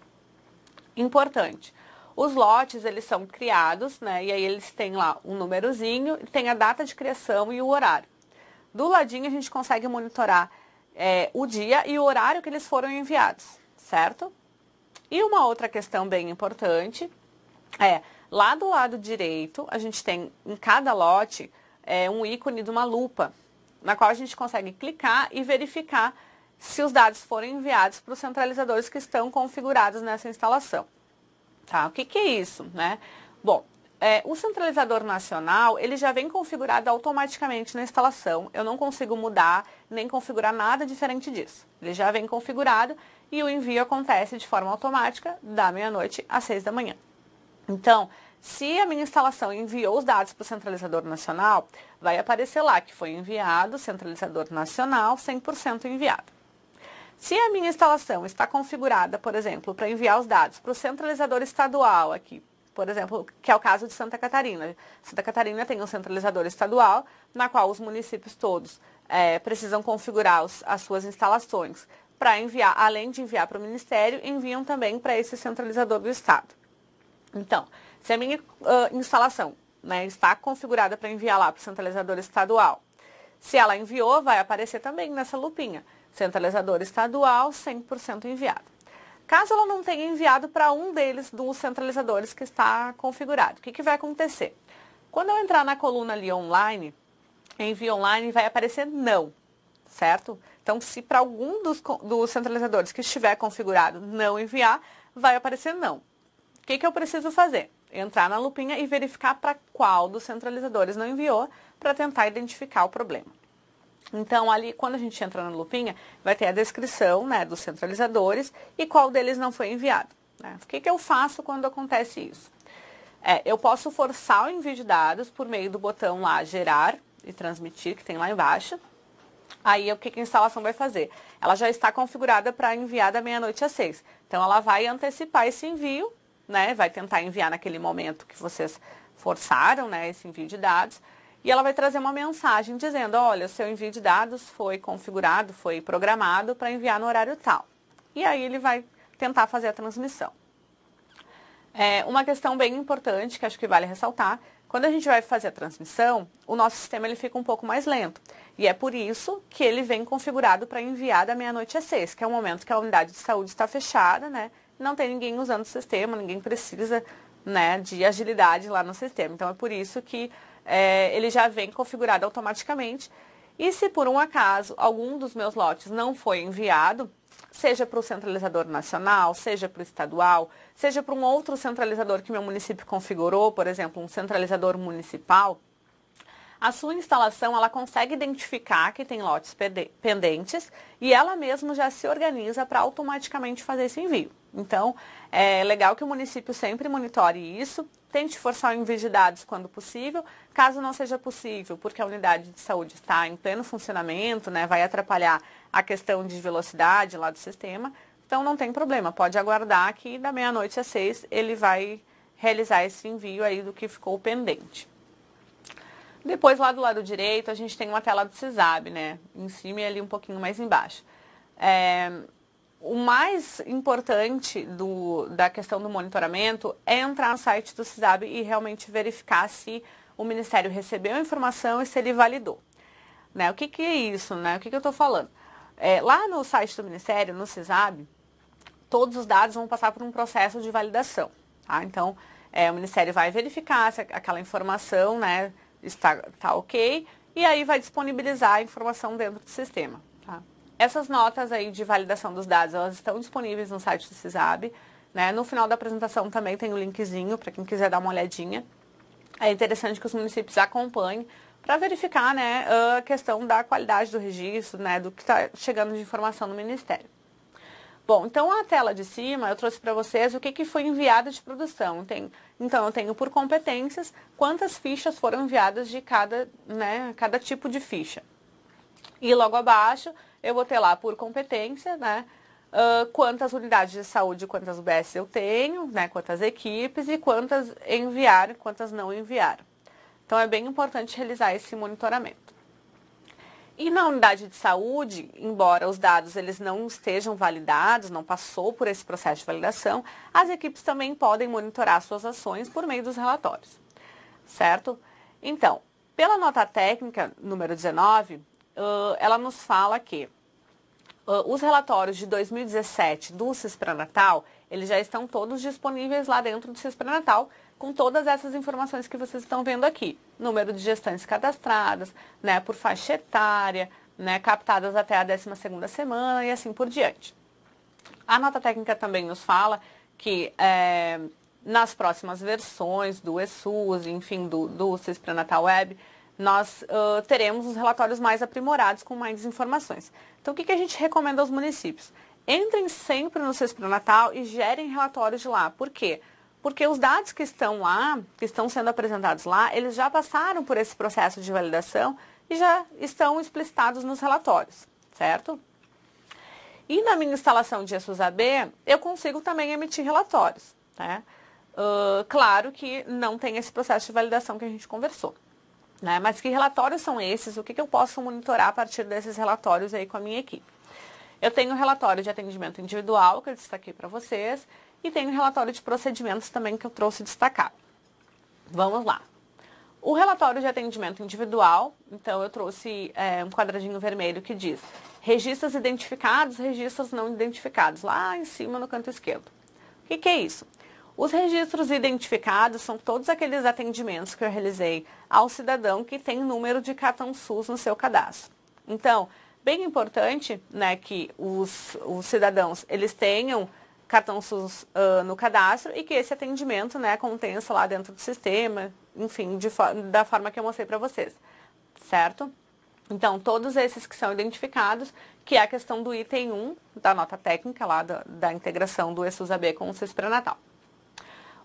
Importante, os lotes, eles são criados, né, e aí eles têm lá um númerozinho, tem a data de criação e o horário. Do ladinho, a gente consegue monitorar o dia e o horário que eles foram enviados, certo? E uma outra questão bem importante lá do lado direito, a gente tem em cada lote um ícone de uma lupa, na qual a gente consegue clicar e verificar se os dados foram enviados para os centralizadores que estão configurados nessa instalação. Tá? O que é isso, né? Bom, o centralizador nacional, ele já vem configurado automaticamente na instalação. Eu não consigo mudar nem configurar nada diferente disso. Ele já vem configurado e o envio acontece de forma automática da meia-noite às 6 da manhã. Então, se a minha instalação enviou os dados para o centralizador nacional, vai aparecer lá que foi enviado, centralizador nacional, 100% enviado. Se a minha instalação está configurada, por exemplo, para enviar os dados para o centralizador estadual aqui, por exemplo, que é o caso de Santa Catarina. Santa Catarina tem um centralizador estadual, na qual os municípios todos precisam configurar as suas instalações para enviar, além de enviar para o Ministério, enviam também para esse centralizador do Estado. Então, se a minha instalação, né, está configurada para enviar lá para o centralizador estadual, se ela enviou, vai aparecer também nessa lupinha. Centralizador estadual, 100% enviado. Caso ela não tenha enviado para um deles dos centralizadores que está configurado, o que vai acontecer? Quando eu entrar na coluna ali online, envio online, vai aparecer não, certo? Então, se para algum dos centralizadores que estiver configurado não enviar, vai aparecer não. O que eu preciso fazer? Entrar na lupinha e verificar para qual dos centralizadores não enviou para tentar identificar o problema. Então, ali, quando a gente entra na lupinha, vai ter a descrição, né, dos centralizadores e qual deles não foi enviado. Né? O que eu faço quando acontece isso? Eu posso forçar o envio de dados por meio do botão lá, gerar e transmitir, que tem lá embaixo. Aí, o que a instalação vai fazer? Ela já está configurada para enviar da meia-noite às 6. Então, ela vai antecipar esse envio, né, vai tentar enviar naquele momento que vocês forçaram, né, esse envio de dados. E ela vai trazer uma mensagem dizendo, olha, o seu envio de dados foi configurado, foi programado para enviar no horário tal. E aí ele vai tentar fazer a transmissão. Uma questão bem importante, que acho que vale ressaltar, quando a gente vai fazer a transmissão, o nosso sistema ele fica um pouco mais lento. E é por isso que ele vem configurado para enviar da meia-noite às 6, que é o momento que a unidade de saúde está fechada, né? Não tem ninguém usando o sistema, ninguém precisa, né, de agilidade lá no sistema. Então é por isso que ele já vem configurado automaticamente. E se por um acaso algum dos meus lotes não foi enviado, seja para o centralizador nacional, seja para o estadual, seja para um outro centralizador que meu município configurou, por exemplo, um centralizador municipal, a sua instalação ela consegue identificar que tem lotes pendentes e ela mesma já se organiza para automaticamente fazer esse envio. Então, é legal que o município sempre monitore isso, tente forçar o envio de dados quando possível. Caso não seja possível, porque a unidade de saúde está em pleno funcionamento, né, vai atrapalhar a questão de velocidade lá do sistema, então não tem problema, pode aguardar que da meia-noite às 6 ele vai realizar esse envio aí do que ficou pendente. Depois, lá do lado direito, a gente tem uma tela do CISAB, né, em cima e ali um pouquinho mais embaixo. O mais importante da questão do monitoramento é entrar no site do CISAB e realmente verificar se o Ministério recebeu a informação e se ele validou. Né? O que é isso? Né? O que eu estou falando? Lá no site do Ministério, no CISAB, todos os dados vão passar por um processo de validação. Tá? Então, o Ministério vai verificar se aquela informação, né, está ok, e aí vai disponibilizar a informação dentro do sistema. Tá? Essas notas aí de validação dos dados, elas estão disponíveis no site do CISAB, né? No final da apresentação também tem o linkzinho para quem quiser dar uma olhadinha. É interessante que os municípios acompanhem para verificar, né, a questão da qualidade do registro, né, do que está chegando de informação no Ministério. Bom, então a tela de cima eu trouxe para vocês o que foi enviado de produção. Então eu tenho por competências quantas fichas foram enviadas de cada tipo de ficha. E logo abaixo eu vou ter lá por competência, né, quantas unidades de saúde, quantas UBS eu tenho, né, quantas equipes e quantas enviaram, quantas não enviaram. Então é bem importante realizar esse monitoramento. E na unidade de saúde, embora os dados eles não estejam validados, não passou por esse processo de validação, as equipes também podem monitorar suas ações por meio dos relatórios, certo? Então, pela nota técnica número 19, ela nos fala que os relatórios de 2017 do CIS-Pré-Natal, eles já estão todos disponíveis lá dentro do CIS-Pré-Natal, com todas essas informações que vocês estão vendo aqui. Número de gestantes cadastradas, né, por faixa etária, né, captadas até a 12ª semana e assim por diante. A nota técnica também nos fala que nas próximas versões do eSUS, enfim, do CIS Pré-Natal Web, nós teremos os relatórios mais aprimorados com mais informações. Então, o que a gente recomenda aos municípios? Entrem sempre no CIS Pré-Natal e gerem relatórios de lá. Por quê? Porque os dados que estão lá, que estão sendo apresentados lá, eles já passaram por esse processo de validação e já estão explicitados nos relatórios, certo? E na minha instalação de eSUS-AB, eu consigo também emitir relatórios, né? Claro que não tem esse processo de validação que a gente conversou, né? Mas que relatórios são esses? O que eu posso monitorar a partir desses relatórios aí com a minha equipe? Eu tenho o relatório de atendimento individual, que eu destaquei para vocês, e tenho o relatório de procedimentos também que eu trouxe destacado. Vamos lá. O relatório de atendimento individual, então eu trouxe um quadradinho vermelho que diz registros identificados, registros não identificados, lá em cima no canto esquerdo. O que é isso? Os registros identificados são todos aqueles atendimentos que eu realizei ao cidadão que tem número de cartão SUS no seu cadastro. Então, bem importante, né, que os cidadãos eles tenham cartão SUS no cadastro e que esse atendimento, né, aconteça lá dentro do sistema, enfim, da forma que eu mostrei para vocês, certo? Então, todos esses que são identificados, que é a questão do item 1 da nota técnica lá da integração do eSUS-AB com o CIS Pré-Natal.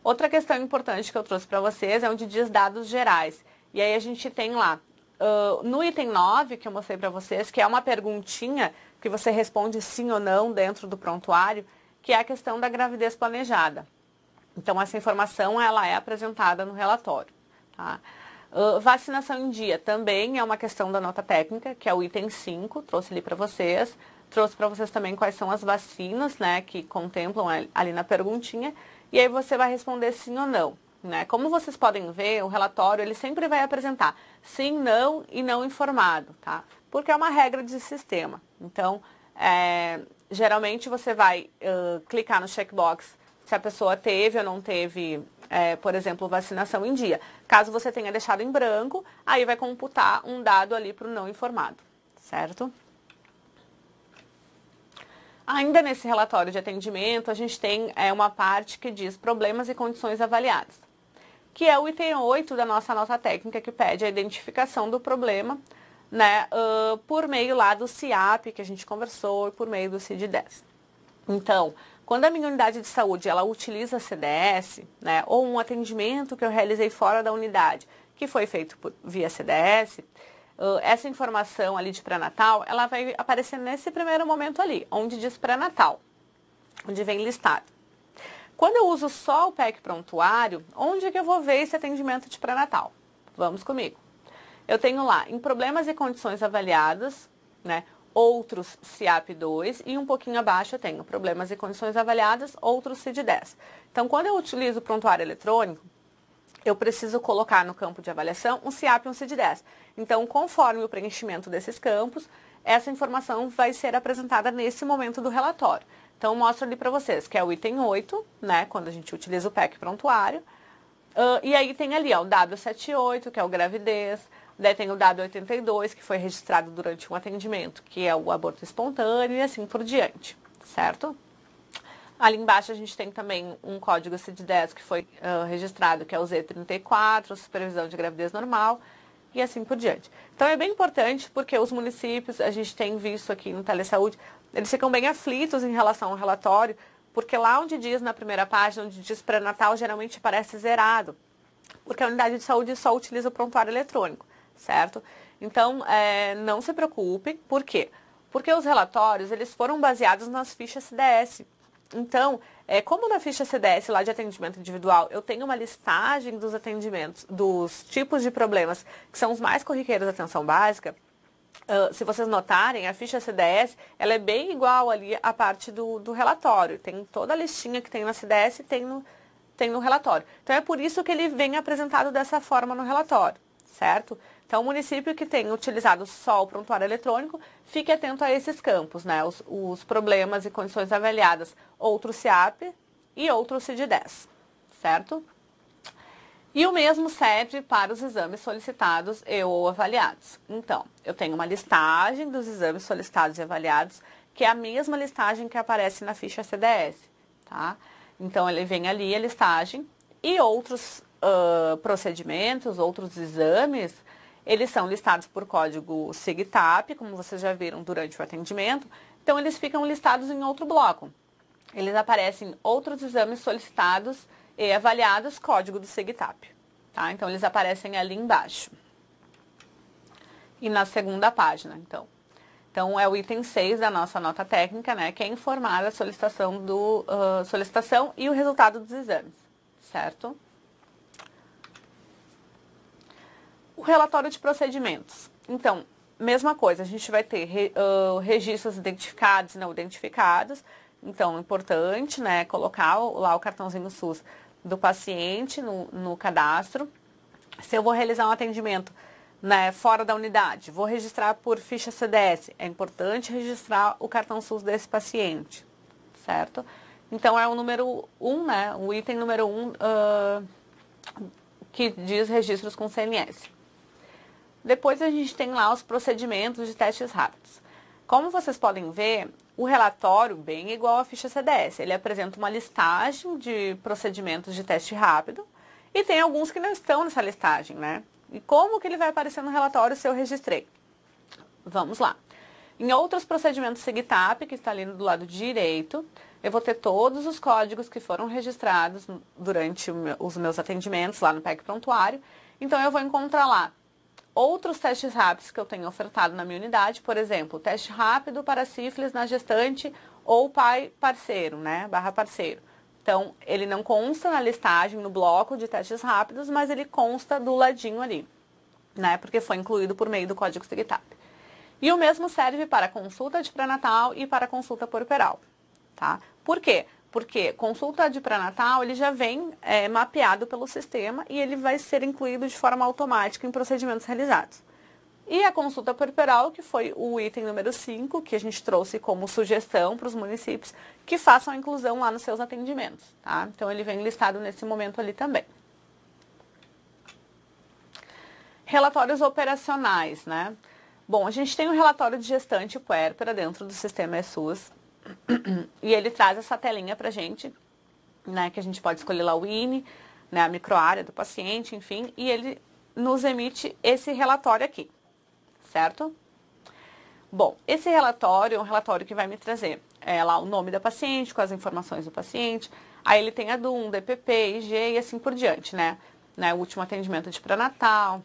Outra questão importante que eu trouxe para vocês é onde diz dados gerais. E aí a gente tem lá, no item 9, que eu mostrei para vocês, que é uma perguntinha que você responde sim ou não dentro do prontuário, que é a questão da gravidez planejada. Então, essa informação ela é apresentada no relatório. Tá? Vacinação em dia também é uma questão da nota técnica, que é o item 5, trouxe ali para vocês. Trouxe para vocês também quais são as vacinas, né, que contemplam ali na perguntinha. E aí você vai responder sim ou não. Né? Como vocês podem ver, o relatório ele sempre vai apresentar sim, não e não informado. Tá? Porque é uma regra de sistema. Então, geralmente você vai clicar no checkbox se a pessoa teve ou não teve, por exemplo, vacinação em dia. Caso você tenha deixado em branco, aí vai computar um dado ali para o não informado, certo? Ainda nesse relatório de atendimento, a gente tem uma parte que diz problemas e condições avaliadas, que é o item 8 da nossa nota técnica, que pede a identificação do problema, né, por meio lá do CIAP, que a gente conversou, e por meio do CID-10. Então, quando a minha unidade de saúde ela utiliza CDS, né, ou um atendimento que eu realizei fora da unidade, que foi feito via CDS, essa informação ali de pré-natal, ela vai aparecer nesse primeiro momento ali, onde diz pré-natal, onde vem listado. Quando eu uso só o PEC prontuário, onde é que eu vou ver esse atendimento de pré-natal? Vamos comigo. Eu tenho lá, em problemas e condições avaliadas, né, outros CIAP 2 e um pouquinho abaixo eu tenho problemas e condições avaliadas, outros CID-10. Então, quando eu utilizo o prontuário eletrônico, eu preciso colocar no campo de avaliação um CIAP e um CID-10. Então, conforme o preenchimento desses campos, essa informação vai ser apresentada nesse momento do relatório. Então, eu mostro ali para vocês que é o item 8, né, quando a gente utiliza o PEC prontuário, E aí tem ali, ó, o W78, que é o gravidez, daí tem o W82, que foi registrado durante um atendimento, que é o aborto espontâneo, e assim por diante, certo? Ali embaixo a gente tem também um código CID-10 que foi registrado, que é o Z34, supervisão de gravidez normal, e assim por diante. Então é bem importante porque os municípios, a gente tem visto aqui no Telesaúde, eles ficam bem aflitos em relação ao relatório, porque lá onde diz na primeira página, onde diz pré-natal, geralmente aparece zerado, porque a unidade de saúde só utiliza o prontuário eletrônico, certo? Então, não se preocupe, por quê? Porque os relatórios, eles foram baseados nas fichas CDS. Então, como na ficha CDS lá de atendimento individual, eu tenho uma listagem dos atendimentos, dos tipos de problemas que são os mais corriqueiros da atenção básica, se vocês notarem, a ficha CDS, ela é bem igual ali à parte do relatório. Tem toda a listinha que tem na CDS e tem no relatório. Então, é por isso que ele vem apresentado dessa forma no relatório, certo? Então, o município que tem utilizado só o prontuário eletrônico, fique atento a esses campos, né? Os problemas e condições avaliadas, outro CIAP e outro CID-10, certo? E o mesmo serve para os exames solicitados e ou avaliados. Então, eu tenho uma listagem dos exames solicitados e avaliados, que é a mesma listagem que aparece na ficha CDS, tá? Então, ele vem ali a listagem e outros procedimentos, outros exames, eles são listados por código SIGTAP, como vocês já viram durante o atendimento. Então, eles ficam listados em outro bloco. Eles aparecem outros exames solicitados e avaliados, código do SIGTAP. Tá? Então, eles aparecem ali embaixo. E na segunda página, então. Então, é o item 6 da nossa nota técnica, né? Que é informar a solicitação e o resultado dos exames, certo? O relatório de procedimentos. Então, mesma coisa, a gente vai ter registros identificados e não identificados. Então, é importante, né, colocar lá o cartãozinho SUS do paciente no cadastro. Se eu vou realizar um atendimento, né, fora da unidade, vou registrar por ficha CDS. É importante registrar o cartão SUS desse paciente, certo? Então, é o número 1, né, o item número 1 que diz registros com CMS. Depois a gente tem lá os procedimentos de testes rápidos. Como vocês podem ver, o relatório, bem igual à ficha CDS, ele apresenta uma listagem de procedimentos de teste rápido e tem alguns que não estão nessa listagem, né? E como que ele vai aparecer no relatório se eu registrei? Vamos lá. Em outros procedimentos SIGTAP, que está ali do lado direito, eu vou ter todos os códigos que foram registrados durante os meus atendimentos lá no PEC Prontuário. Então, eu vou encontrar lá outros testes rápidos que eu tenho ofertado na minha unidade, por exemplo, teste rápido para sífilis na gestante ou pai parceiro, né, / parceiro. Então, ele não consta na listagem, no bloco de testes rápidos, mas ele consta do ladinho ali, né, porque foi incluído por meio do código SIGTAP. E o mesmo serve para consulta de pré-natal e para consulta puerperal, tá? Por quê? Porque consulta de pré-natal, ele já vem mapeado pelo sistema e ele vai ser incluído de forma automática em procedimentos realizados. E a consulta puerperal, que foi o item número 5, que a gente trouxe como sugestão para os municípios que façam a inclusão lá nos seus atendimentos, tá? Então, ele vem listado nesse momento ali também. Relatórios operacionais, né? Bom, a gente tem um relatório de gestante puérpera dentro do sistema ESUS, e ele traz essa telinha pra gente, né, que a gente pode escolher lá o INE, né, a microárea do paciente, enfim, e ele nos emite esse relatório aqui, certo? Bom, esse relatório é um relatório que vai me trazer lá o nome da paciente, com as informações do paciente, aí ele tem a DUM, DPP, IG e assim por diante, né, o último atendimento de pré-natal.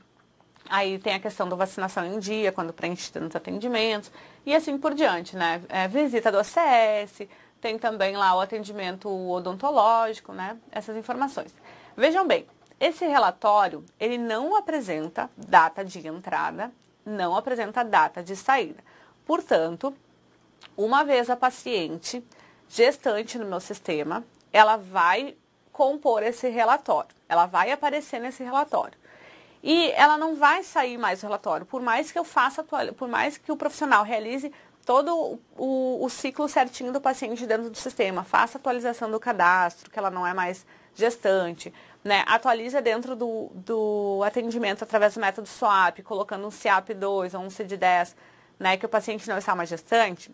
Aí tem a questão da vacinação em dia, quando preenche nos atendimentos, e assim por diante, né? Visita do ACS, tem também lá o atendimento odontológico, né? Essas informações. Vejam bem, esse relatório, ele não apresenta data de entrada, não apresenta data de saída. Portanto, uma vez a paciente gestante no meu sistema, ela vai compor esse relatório, ela vai aparecer nesse relatório. E ela não vai sair mais do relatório, por mais que eu faça, por mais que o profissional realize todo o ciclo certinho do paciente dentro do sistema. Faça atualização do cadastro, que ela não é mais gestante, né? Atualiza dentro do atendimento através do método SWAP, colocando um CIAP2 ou um CID-10, né? Que o paciente não está mais gestante,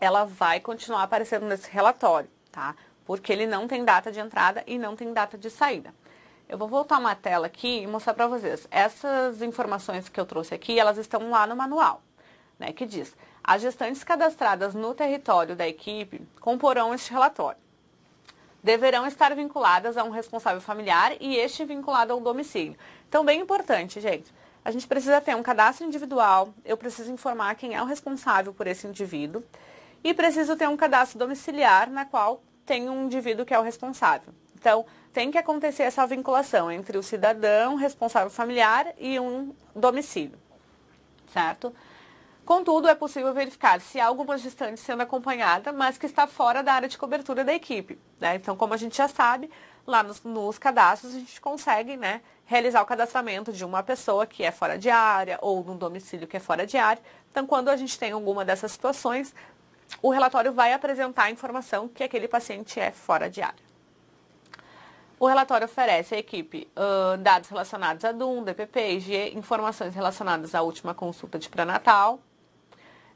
ela vai continuar aparecendo nesse relatório, tá? Porque ele não tem data de entrada e não tem data de saída. Eu vou voltar uma tela aqui e mostrar para vocês. Essas informações que eu trouxe aqui, elas estão lá no manual, né? Que diz: as gestantes cadastradas no território da equipe comporão este relatório. Deverão estar vinculadas a um responsável familiar e este vinculado ao domicílio. Então, bem importante, gente. A gente precisa ter um cadastro individual, eu preciso informar quem é o responsável por esse indivíduo e preciso ter um cadastro domiciliar na qual tem um indivíduo que é o responsável. Então, tem que acontecer essa vinculação entre o cidadão, responsável familiar e um domicílio, certo? Contudo, é possível verificar se há alguma gestante sendo acompanhada, mas que está fora da área de cobertura da equipe, né? Então, como a gente já sabe, lá nos cadastros a gente consegue, né, realizar o cadastramento de uma pessoa que é fora de área ou num domicílio que é fora de área. Então, quando a gente tem alguma dessas situações, o relatório vai apresentar a informação que aquele paciente é fora de área. O relatório oferece à equipe dados relacionados a DUM, DPP, IgE, informações relacionadas à última consulta de pré-natal,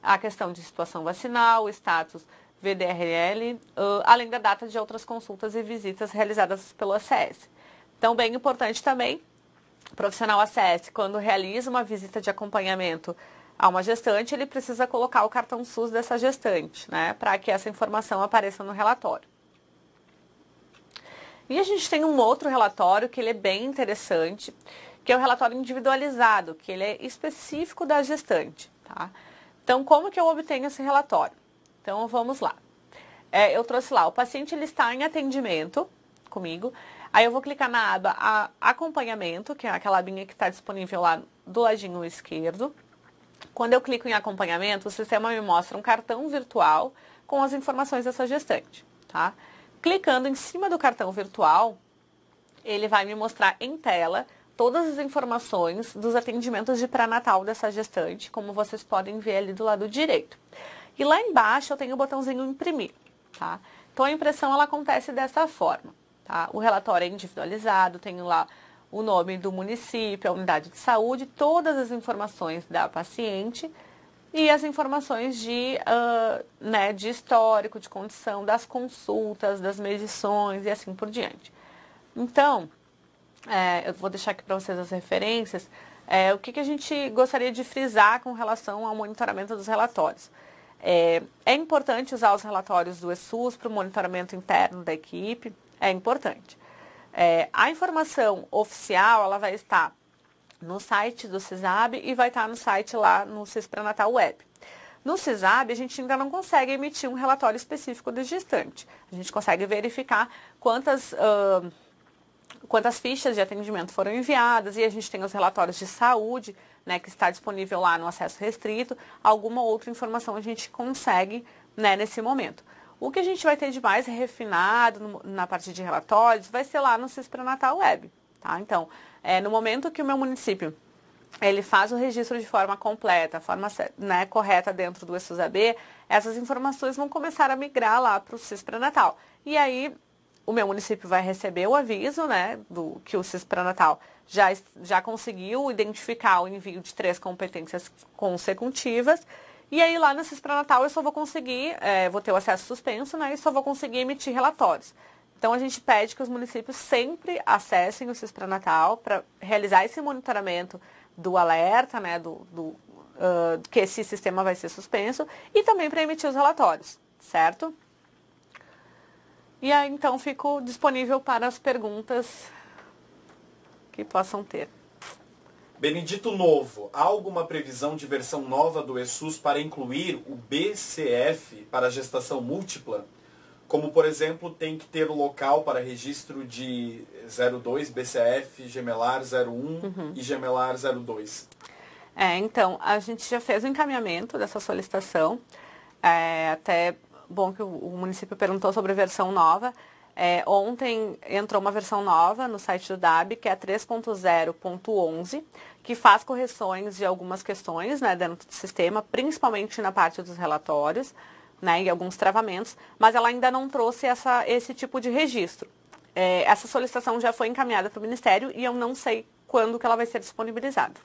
a questão de situação vacinal, status VDRL, além da data de outras consultas e visitas realizadas pelo ACS. Então, bem importante também, o profissional ACS, quando realiza uma visita de acompanhamento a uma gestante, ele precisa colocar o cartão SUS dessa gestante, né, para que essa informação apareça no relatório. E a gente tem um outro relatório que ele é bem interessante, que é o relatório individualizado, que ele é específico da gestante, tá? Então, como que eu obtenho esse relatório? Então, vamos lá. Eu trouxe lá, o paciente ele está em atendimento comigo, aí eu vou clicar na aba acompanhamento, que é aquela abinha que está disponível lá do ladinho esquerdo. Quando eu clico em acompanhamento, o sistema me mostra um cartão virtual com as informações dessa gestante, tá? Clicando em cima do cartão virtual, ele vai me mostrar em tela todas as informações dos atendimentos de pré-natal dessa gestante, como vocês podem ver ali do lado direito. E lá embaixo eu tenho o botãozinho imprimir, tá? Então a impressão ela acontece dessa forma, tá? O relatório é individualizado, tenho lá o nome do município, a unidade de saúde, todas as informações da paciente e as informações de histórico, de condição, das consultas, das medições e assim por diante. Então, eu vou deixar aqui para vocês as referências. O que a gente gostaria de frisar com relação ao monitoramento dos relatórios? É importante usar os relatórios do ESUS para o monitoramento interno da equipe, é importante. A informação oficial, ela vai estar no site do CISAB e vai estar no site lá no CIS Pré-Natal Web. No CISAB, a gente ainda não consegue emitir um relatório específico do gestante. A gente consegue verificar quantas fichas de atendimento foram enviadas e a gente tem os relatórios de saúde, né, que está disponível lá no acesso restrito. Alguma outra informação a gente consegue, né, nesse momento. O que a gente vai ter de mais refinado na parte de relatórios vai ser lá no CIS Pré-Natal Web, tá? Então, no momento que o meu município ele faz o registro de forma completa, forma, né, correta dentro do ESUS-AB, essas informações vão começar a migrar lá para o CIS Pré-Natal. E aí, o meu município vai receber o aviso, né, que o CIS Pré-Natal já conseguiu identificar o envio de 3 competências consecutivas. E aí, lá no CIS Pré-Natal, eu só vou conseguir, vou ter o acesso suspenso, né, e só vou conseguir emitir relatórios. Então, a gente pede que os municípios sempre acessem o CIS Pré-Natal para realizar esse monitoramento do alerta, né, que esse sistema vai ser suspenso, e também para emitir os relatórios, certo? E aí, então, fico disponível para as perguntas que possam ter. Benedito Novo, há alguma previsão de versão nova do ESUS para incluir o BCF para gestação múltipla? Como, por exemplo, tem que ter o local para registro de 02, BCF, gemelar 01 e gemelar 02. Então, a gente já fez o encaminhamento dessa solicitação. Até bom que o município perguntou sobre a versão nova. Ontem entrou uma versão nova no site do DAB, que é a 3.0.11, que faz correções de algumas questões, né, dentro do sistema, principalmente na parte dos relatórios, né, e alguns travamentos, mas ela ainda não trouxe esse tipo de registro. Essa solicitação já foi encaminhada para o Ministério e eu não sei quando que ela vai ser disponibilizada.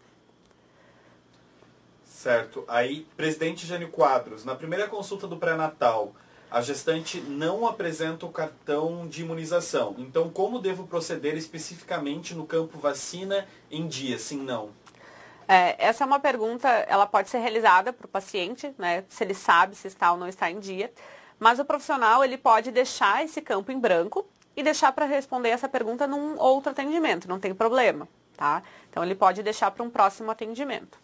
Certo. Aí, presidente Jânio Quadros, na primeira consulta do pré-natal, a gestante não apresenta o cartão de imunização. Então, como devo proceder especificamente no campo vacina em dia, sim, não? Essa é uma pergunta, ela pode ser realizada para o paciente, né, se ele sabe se está ou não está em dia, mas o profissional ele pode deixar esse campo em branco e deixar para responder essa pergunta num outro atendimento, não tem problema, tá? Então, ele pode deixar para um próximo atendimento.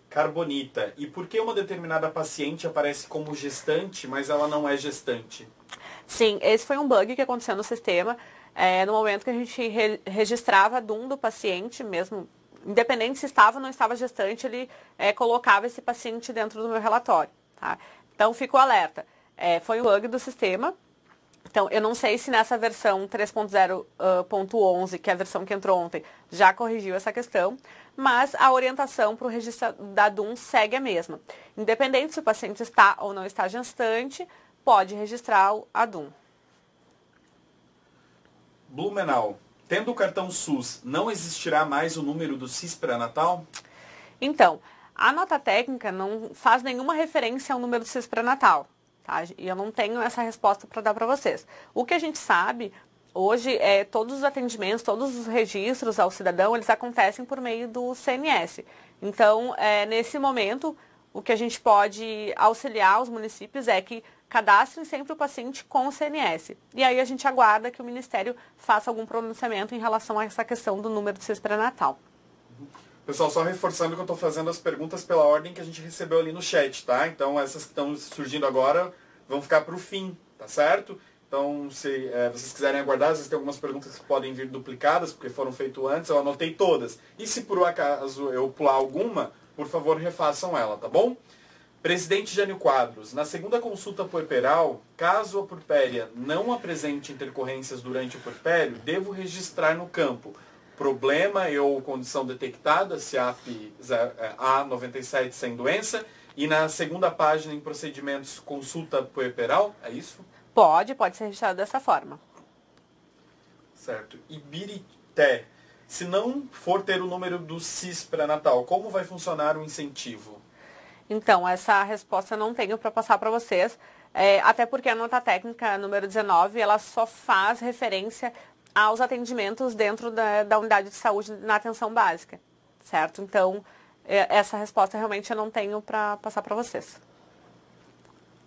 Carbonita, e por que uma determinada paciente aparece como gestante, mas ela não é gestante? Sim, esse foi um bug que aconteceu no sistema, no momento que a gente registrava a DUM do paciente, mesmo, independente se estava ou não estava gestante, ele colocava esse paciente dentro do meu relatório, tá? Então, fica o alerta. Foi um bug do sistema. Então, eu não sei se nessa versão 3.0.11, que é a versão que entrou ontem, já corrigiu essa questão, mas a orientação para o registro da DUM segue a mesma. Independente se o paciente está ou não está gestante, pode registrar a DUM. Blumenau, tendo o cartão SUS, não existirá mais o número do CIS pré-natal? Então, a nota técnica não faz nenhuma referência ao número do CIS pré-natal. Tá? E eu não tenho essa resposta para dar para vocês. O que a gente sabe, hoje, todos os atendimentos, todos os registros ao cidadão, eles acontecem por meio do CNS. Então, nesse momento, o que a gente pode auxiliar os municípios é que cadastrem sempre o paciente com o CNS. E aí a gente aguarda que o Ministério faça algum pronunciamento em relação a essa questão do número de CIS pré-natal. Pessoal, só reforçando que eu estou fazendo as perguntas pela ordem que a gente recebeu ali no chat, tá? Então, essas que estão surgindo agora vão ficar para o fim, tá certo? Então, se vocês quiserem aguardar, às vezes tem algumas perguntas que podem vir duplicadas, porque foram feitas antes, eu anotei todas. E se por acaso eu pular alguma, por favor, refaçam ela, tá bom? Presidente Jânio Quadros, na segunda consulta puerperal, caso a puerpéria não apresente intercorrências durante o puerpério, devo registrar no campo problema ou condição detectada, CIAP A97 sem doença, e na segunda página em procedimentos consulta puerperal, é isso? Pode ser registrado dessa forma. Certo. Ibirité, se não for ter o número do CIS pré-natal, como vai funcionar o incentivo? Então, essa resposta eu não tenho para passar para vocês, até porque a nota técnica número 19, ela só faz referência aos atendimentos dentro da unidade de saúde na atenção básica, certo? Então, essa resposta realmente eu não tenho para passar para vocês.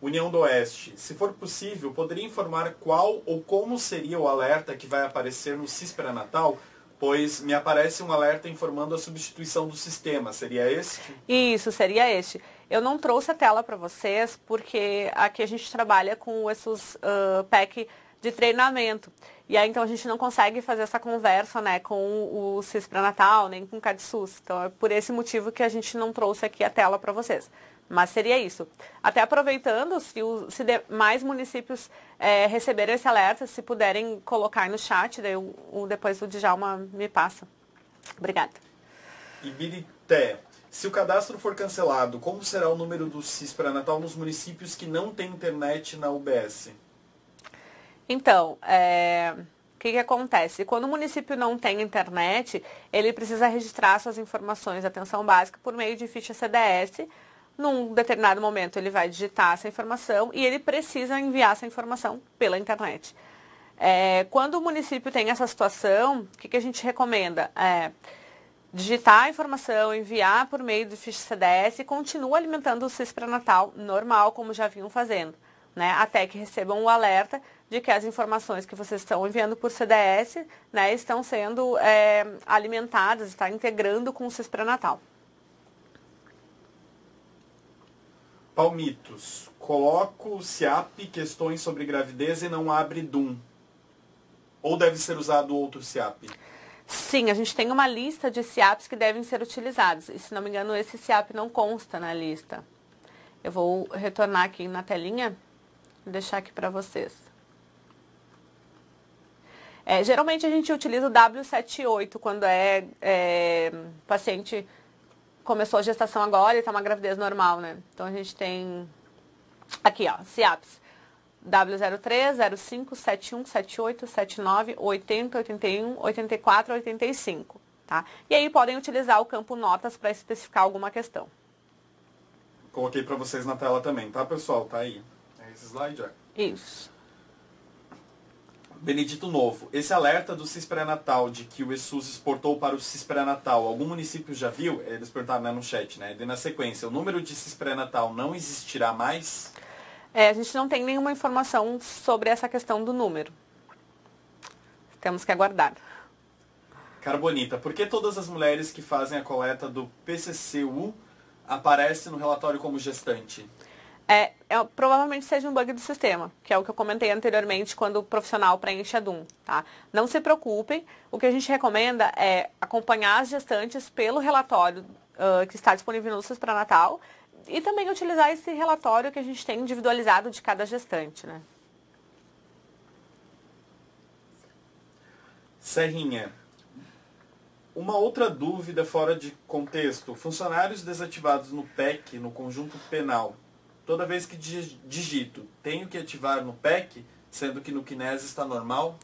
União do Oeste, se for possível, poderia informar qual ou como seria o alerta que vai aparecer no CIS pré-natal? Pois me aparece um alerta informando a substituição do sistema. Seria este? Isso, seria este. Eu não trouxe a tela para vocês porque aqui a gente trabalha com esses PEC de treinamento. E aí, então, a gente não consegue fazer essa conversa, né, com o CIS pré-natal, nem com o CadSUS. Então, é por esse motivo que a gente não trouxe aqui a tela para vocês. Mas seria isso. Até aproveitando, se mais municípios receberem esse alerta, se puderem colocar no chat, daí depois o Djalma me passa. Obrigada. Ibirité, se o cadastro for cancelado, como será o número do CIS pré-natal nos municípios que não têm internet na UBS? Então, o que acontece? Quando o município não tem internet, ele precisa registrar suas informações de atenção básica por meio de ficha CDS. Num determinado momento, ele vai digitar essa informação e ele precisa enviar essa informação pela internet. Quando o município tem essa situação, o que a gente recomenda? Digitar a informação, enviar por meio de ficha CDS e continua alimentando o CIS pré-natal normal, como já vinham fazendo, né? Até que recebam o alerta de que as informações que vocês estão enviando por CDS, né, estão sendo alimentadas, está integrando com o CIS pré-natal. Palmitos, coloco o CIAP questões sobre gravidez e não abre DUM. Ou deve ser usado outro CIAP? Sim, a gente tem uma lista de CIAPs que devem ser utilizados. E se não me engano, esse CIAP não consta na lista. Eu vou retornar aqui na telinha e deixar aqui para vocês. Geralmente a gente utiliza o W78 quando paciente começou a gestação agora e está uma gravidez normal, né? Então a gente tem aqui, ó, CIAPS. W03, 05, 71, 78, 79, 80, 81, 84, 85, tá? E aí podem utilizar o campo notas para especificar alguma questão. Coloquei para vocês na tela também, tá, pessoal? Tá aí. É esse slide, já. Isso. Benedito Novo, esse alerta do CIS pré-natal de que o ESUS exportou para o CIS pré-natal, algum município já viu? Eles perguntaram, né, no chat, né? E na sequência, o número de CIS pré-natal não existirá mais? A gente não tem nenhuma informação sobre essa questão do número. Temos que aguardar. Carbonita, por que todas as mulheres que fazem a coleta do PCCU aparecem no relatório como gestante? Provavelmente seja um bug do sistema, que é o que eu comentei anteriormente quando o profissional preenche a DUM, tá? Não se preocupem, o que a gente recomenda é acompanhar as gestantes pelo relatório que está disponível no CIS pré-natal e também utilizar esse relatório que a gente tem individualizado de cada gestante, né? Serrinha, uma outra dúvida fora de contexto. Funcionários desativados no PEC, no conjunto penal, toda vez que digito, tenho que ativar no PEC, sendo que no KINES está normal?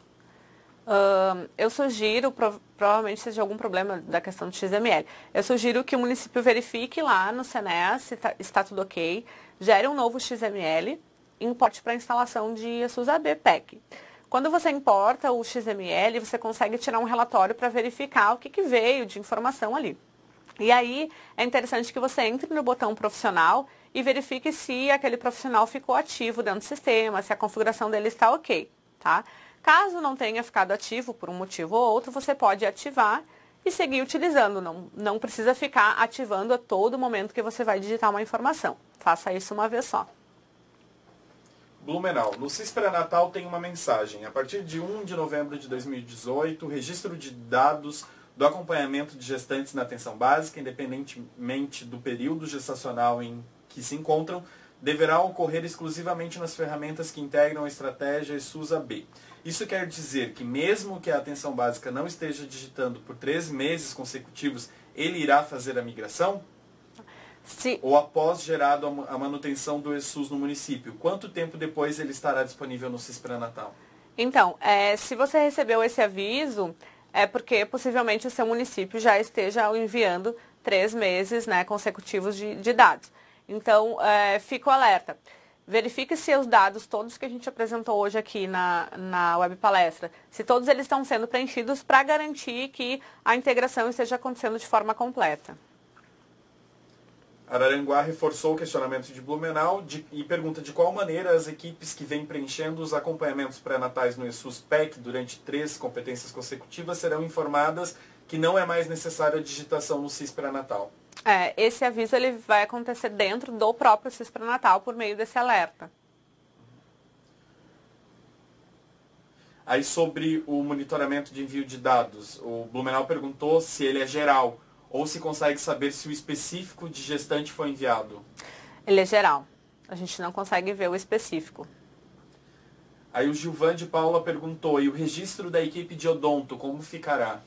Eu sugiro, provavelmente seja algum problema da questão do XML, eu sugiro que o município verifique lá no CNES se está tudo ok, gere um novo XML e importe para instalação de ESUS AB PEC. Quando você importa o XML, você consegue tirar um relatório para verificar o que veio de informação ali. E aí é interessante que você entre no botão profissional e verifique se aquele profissional ficou ativo dentro do sistema, se a configuração dele está ok, tá? Caso não tenha ficado ativo por um motivo ou outro, você pode ativar e seguir utilizando. Não precisa ficar ativando a todo momento que você vai digitar uma informação. Faça isso uma vez só. Blumenau, no CIS pré-natal tem uma mensagem. A partir de 1 de novembro de 2018, o registro de dados do acompanhamento de gestantes na atenção básica, independentemente do período gestacional em que se encontram, deverá ocorrer exclusivamente nas ferramentas que integram a estratégia ESUS AB. Isso quer dizer que mesmo que a atenção básica não esteja digitando por 3 meses consecutivos, ele irá fazer a migração? Sim. Ou após gerado a manutenção do ESUS no município, quanto tempo depois ele estará disponível no CIS pré-natal? Então, se você recebeu esse aviso, é porque possivelmente o seu município já esteja enviando 3 meses, né, consecutivos de dados. Então, fica o alerta. Verifique se os dados, todos que a gente apresentou hoje aqui na web palestra, se todos eles estão sendo preenchidos para garantir que a integração esteja acontecendo de forma completa. Araranguá reforçou o questionamento de Blumenau e pergunta de qual maneira as equipes que vêm preenchendo os acompanhamentos pré-natais no ESUS PEC durante 3 competências consecutivas serão informadas que não é mais necessária a digitação no CIS pré-natal. Esse aviso ele vai acontecer dentro do próprio CIS pré-natal por meio desse alerta. Aí sobre o monitoramento de envio de dados, o Blumenau perguntou se ele é geral ou se consegue saber se o específico de gestante foi enviado. Ele é geral. A gente não consegue ver o específico. Aí o Gilvan de Paula perguntou, e o registro da equipe de odonto, como ficará?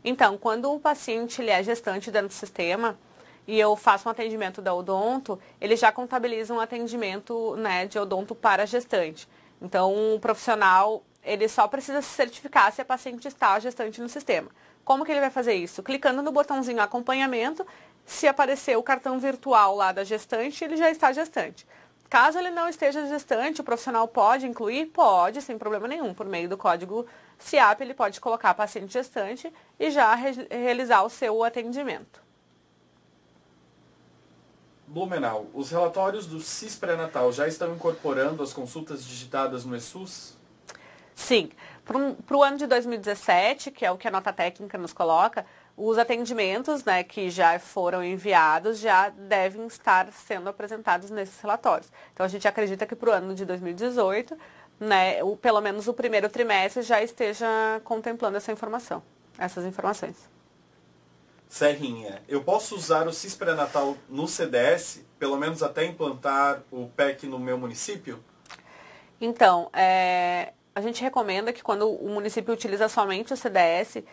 Então, quando o paciente ele é gestante dentro do sistema e eu faço um atendimento da odonto, ele já contabiliza um atendimento, né, de odonto para gestante. Então, o profissional ele só precisa se certificar se a paciente está gestante no sistema. Como que ele vai fazer isso? Clicando no botãozinho acompanhamento, se aparecer o cartão virtual lá da gestante, ele já está gestante. Caso ele não esteja gestante, o profissional pode incluir? Pode, sem problema nenhum. Por meio do código CIAP, ele pode colocar paciente gestante e já realizar o seu atendimento. Blumenau, os relatórios do CIS pré-natal já estão incorporando as consultas digitadas no ESUS? Sim. Para o ano de 2017, que é o que a nota técnica nos coloca, os atendimentos, né, que já foram enviados já devem estar sendo apresentados nesses relatórios. Então, a gente acredita que para o ano de 2018, né, pelo menos o primeiro trimestre já esteja contemplando essas informações. Serrinha, eu posso usar o CIS pré-natal no CDS, pelo menos até implantar o PEC no meu município? Então, a gente recomenda que quando o município utiliza somente o CDS,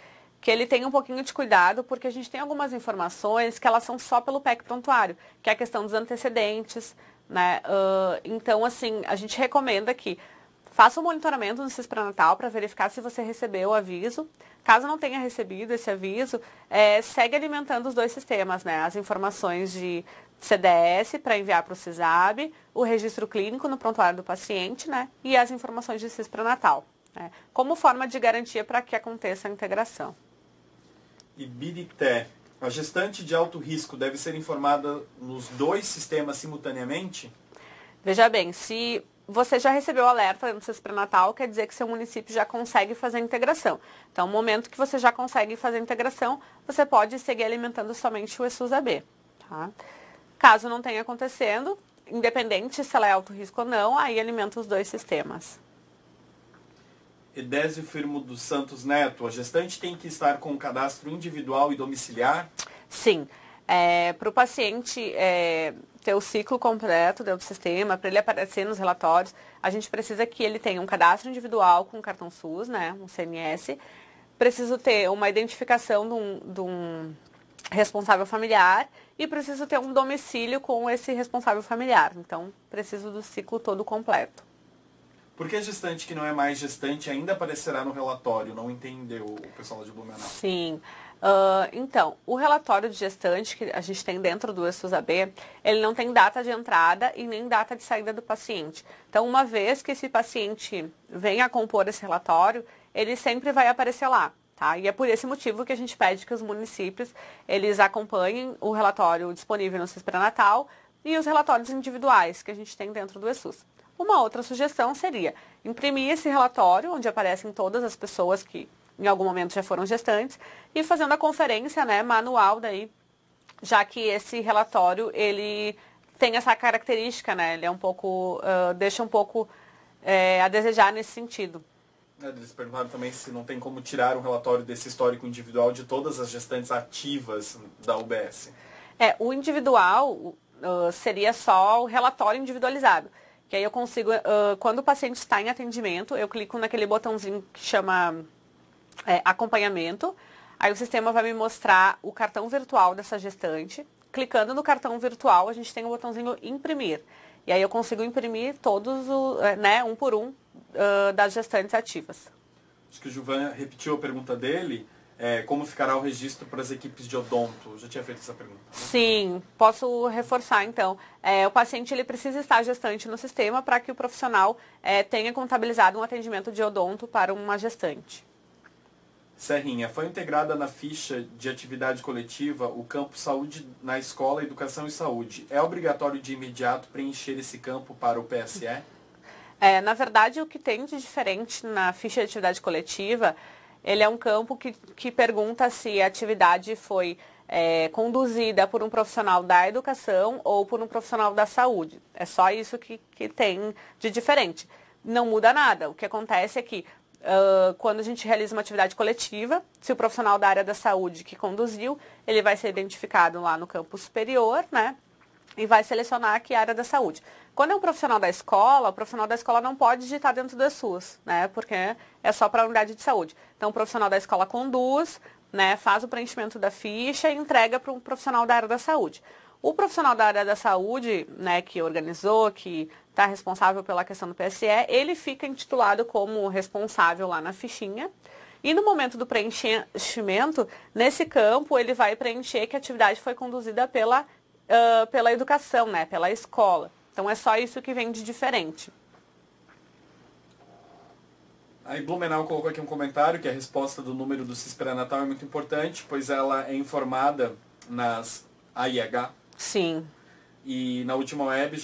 que ele tenha um pouquinho de cuidado, porque a gente tem algumas informações que elas são só pelo PEC prontuário, que é a questão dos antecedentes, né? Então, assim, a gente recomenda que faça um monitoramento no CIS pré-natal para verificar se você recebeu o aviso. Caso não tenha recebido esse aviso, segue alimentando os dois sistemas, né? As informações de CDS para enviar para o CISAB, o registro clínico no prontuário do paciente, né? E as informações de CIS pré-natal, né? Como forma de garantia para que aconteça a integração. Ibirité. A gestante de alto risco deve ser informada nos dois sistemas simultaneamente? Veja bem, se você já recebeu o alerta no CIS pré-natal, quer dizer que seu município já consegue fazer a integração. Então, no momento que você já consegue fazer a integração, você pode seguir alimentando somente o ESUS-AB. Tá? Caso não tenha acontecendo, independente se ela é alto risco ou não, aí alimenta os dois sistemas. Edésio Firmo dos Santos Neto, a gestante tem que estar com o cadastro individual e domiciliar? Sim. Para o paciente ter o ciclo completo dentro do sistema, para ele aparecer nos relatórios, a gente precisa que ele tenha um cadastro individual com cartão SUS, né, um CNS. Preciso ter uma identificação de um responsável familiar e preciso ter um domicílio com esse responsável familiar. Então, preciso do ciclo todo completo. Por que a gestante que não é mais gestante ainda aparecerá no relatório? Não entendeu o pessoal de Blumenau. Sim. Então, o relatório de gestante que a gente tem dentro do ESUS-AB, ele não tem data de entrada e nem data de saída do paciente. Então, uma vez que esse paciente venha a compor esse relatório, ele sempre vai aparecer lá. Tá? E é por esse motivo que a gente pede que os municípios eles acompanhem o relatório disponível no CIS pré-natal e os relatórios individuais que a gente tem dentro do ESUS. Uma outra sugestão seria imprimir esse relatório, onde aparecem todas as pessoas que em algum momento já foram gestantes, e fazendo a conferência, né, manual daí, já que esse relatório, ele tem essa característica, né, ele é um pouco, deixa um pouco a desejar nesse sentido. Eles perguntaram também se não tem como tirar um relatório desse histórico individual de todas as gestantes ativas da UBS. O individual seria só o relatório individualizado. Que aí eu consigo, quando o paciente está em atendimento, eu clico naquele botãozinho que chama acompanhamento. Aí o sistema vai me mostrar o cartão virtual dessa gestante. Clicando no cartão virtual, a gente tem o botãozinho imprimir. E aí eu consigo imprimir todos, um por um, das gestantes ativas. Acho que o Gilvan repetiu a pergunta dele. Como ficará o registro para as equipes de odonto? Eu já tinha feito essa pergunta. Né? Sim, posso reforçar então. O paciente ele precisa estar gestante no sistema para que o profissional tenha contabilizado um atendimento de odonto para uma gestante. Serrinha, foi integrada na ficha de atividade coletiva o campo saúde na escola, educação e saúde. É obrigatório de imediato preencher esse campo para o PSE? Na verdade, o que tem de diferente na ficha de atividade coletiva, ele é um campo que pergunta se a atividade foi conduzida por um profissional da educação ou por um profissional da saúde. É só isso que tem de diferente. Não muda nada. O que acontece é que quando a gente realiza uma atividade coletiva, se o profissional da área da saúde que conduziu, ele vai ser identificado lá no campo superior, né? E vai selecionar aqui a área da saúde. Quando é um profissional da escola, o profissional da escola não pode digitar dentro do ESUS, né? Porque é só para a unidade de saúde. Então, o profissional da escola conduz, né? Faz o preenchimento da ficha e entrega para um profissional da área da saúde. O profissional da área da saúde, né, que organizou, que está responsável pela questão do PSE, ele fica intitulado como responsável lá na fichinha. E no momento do preenchimento, nesse campo, ele vai preencher que a atividade foi conduzida pela educação, né, pela escola. Então, é só isso que vem de diferente. Aí Blumenau colocou aqui um comentário que a resposta do número do CIS pré-natal é muito importante, pois ela é informada nas AIH. Sim. E na última web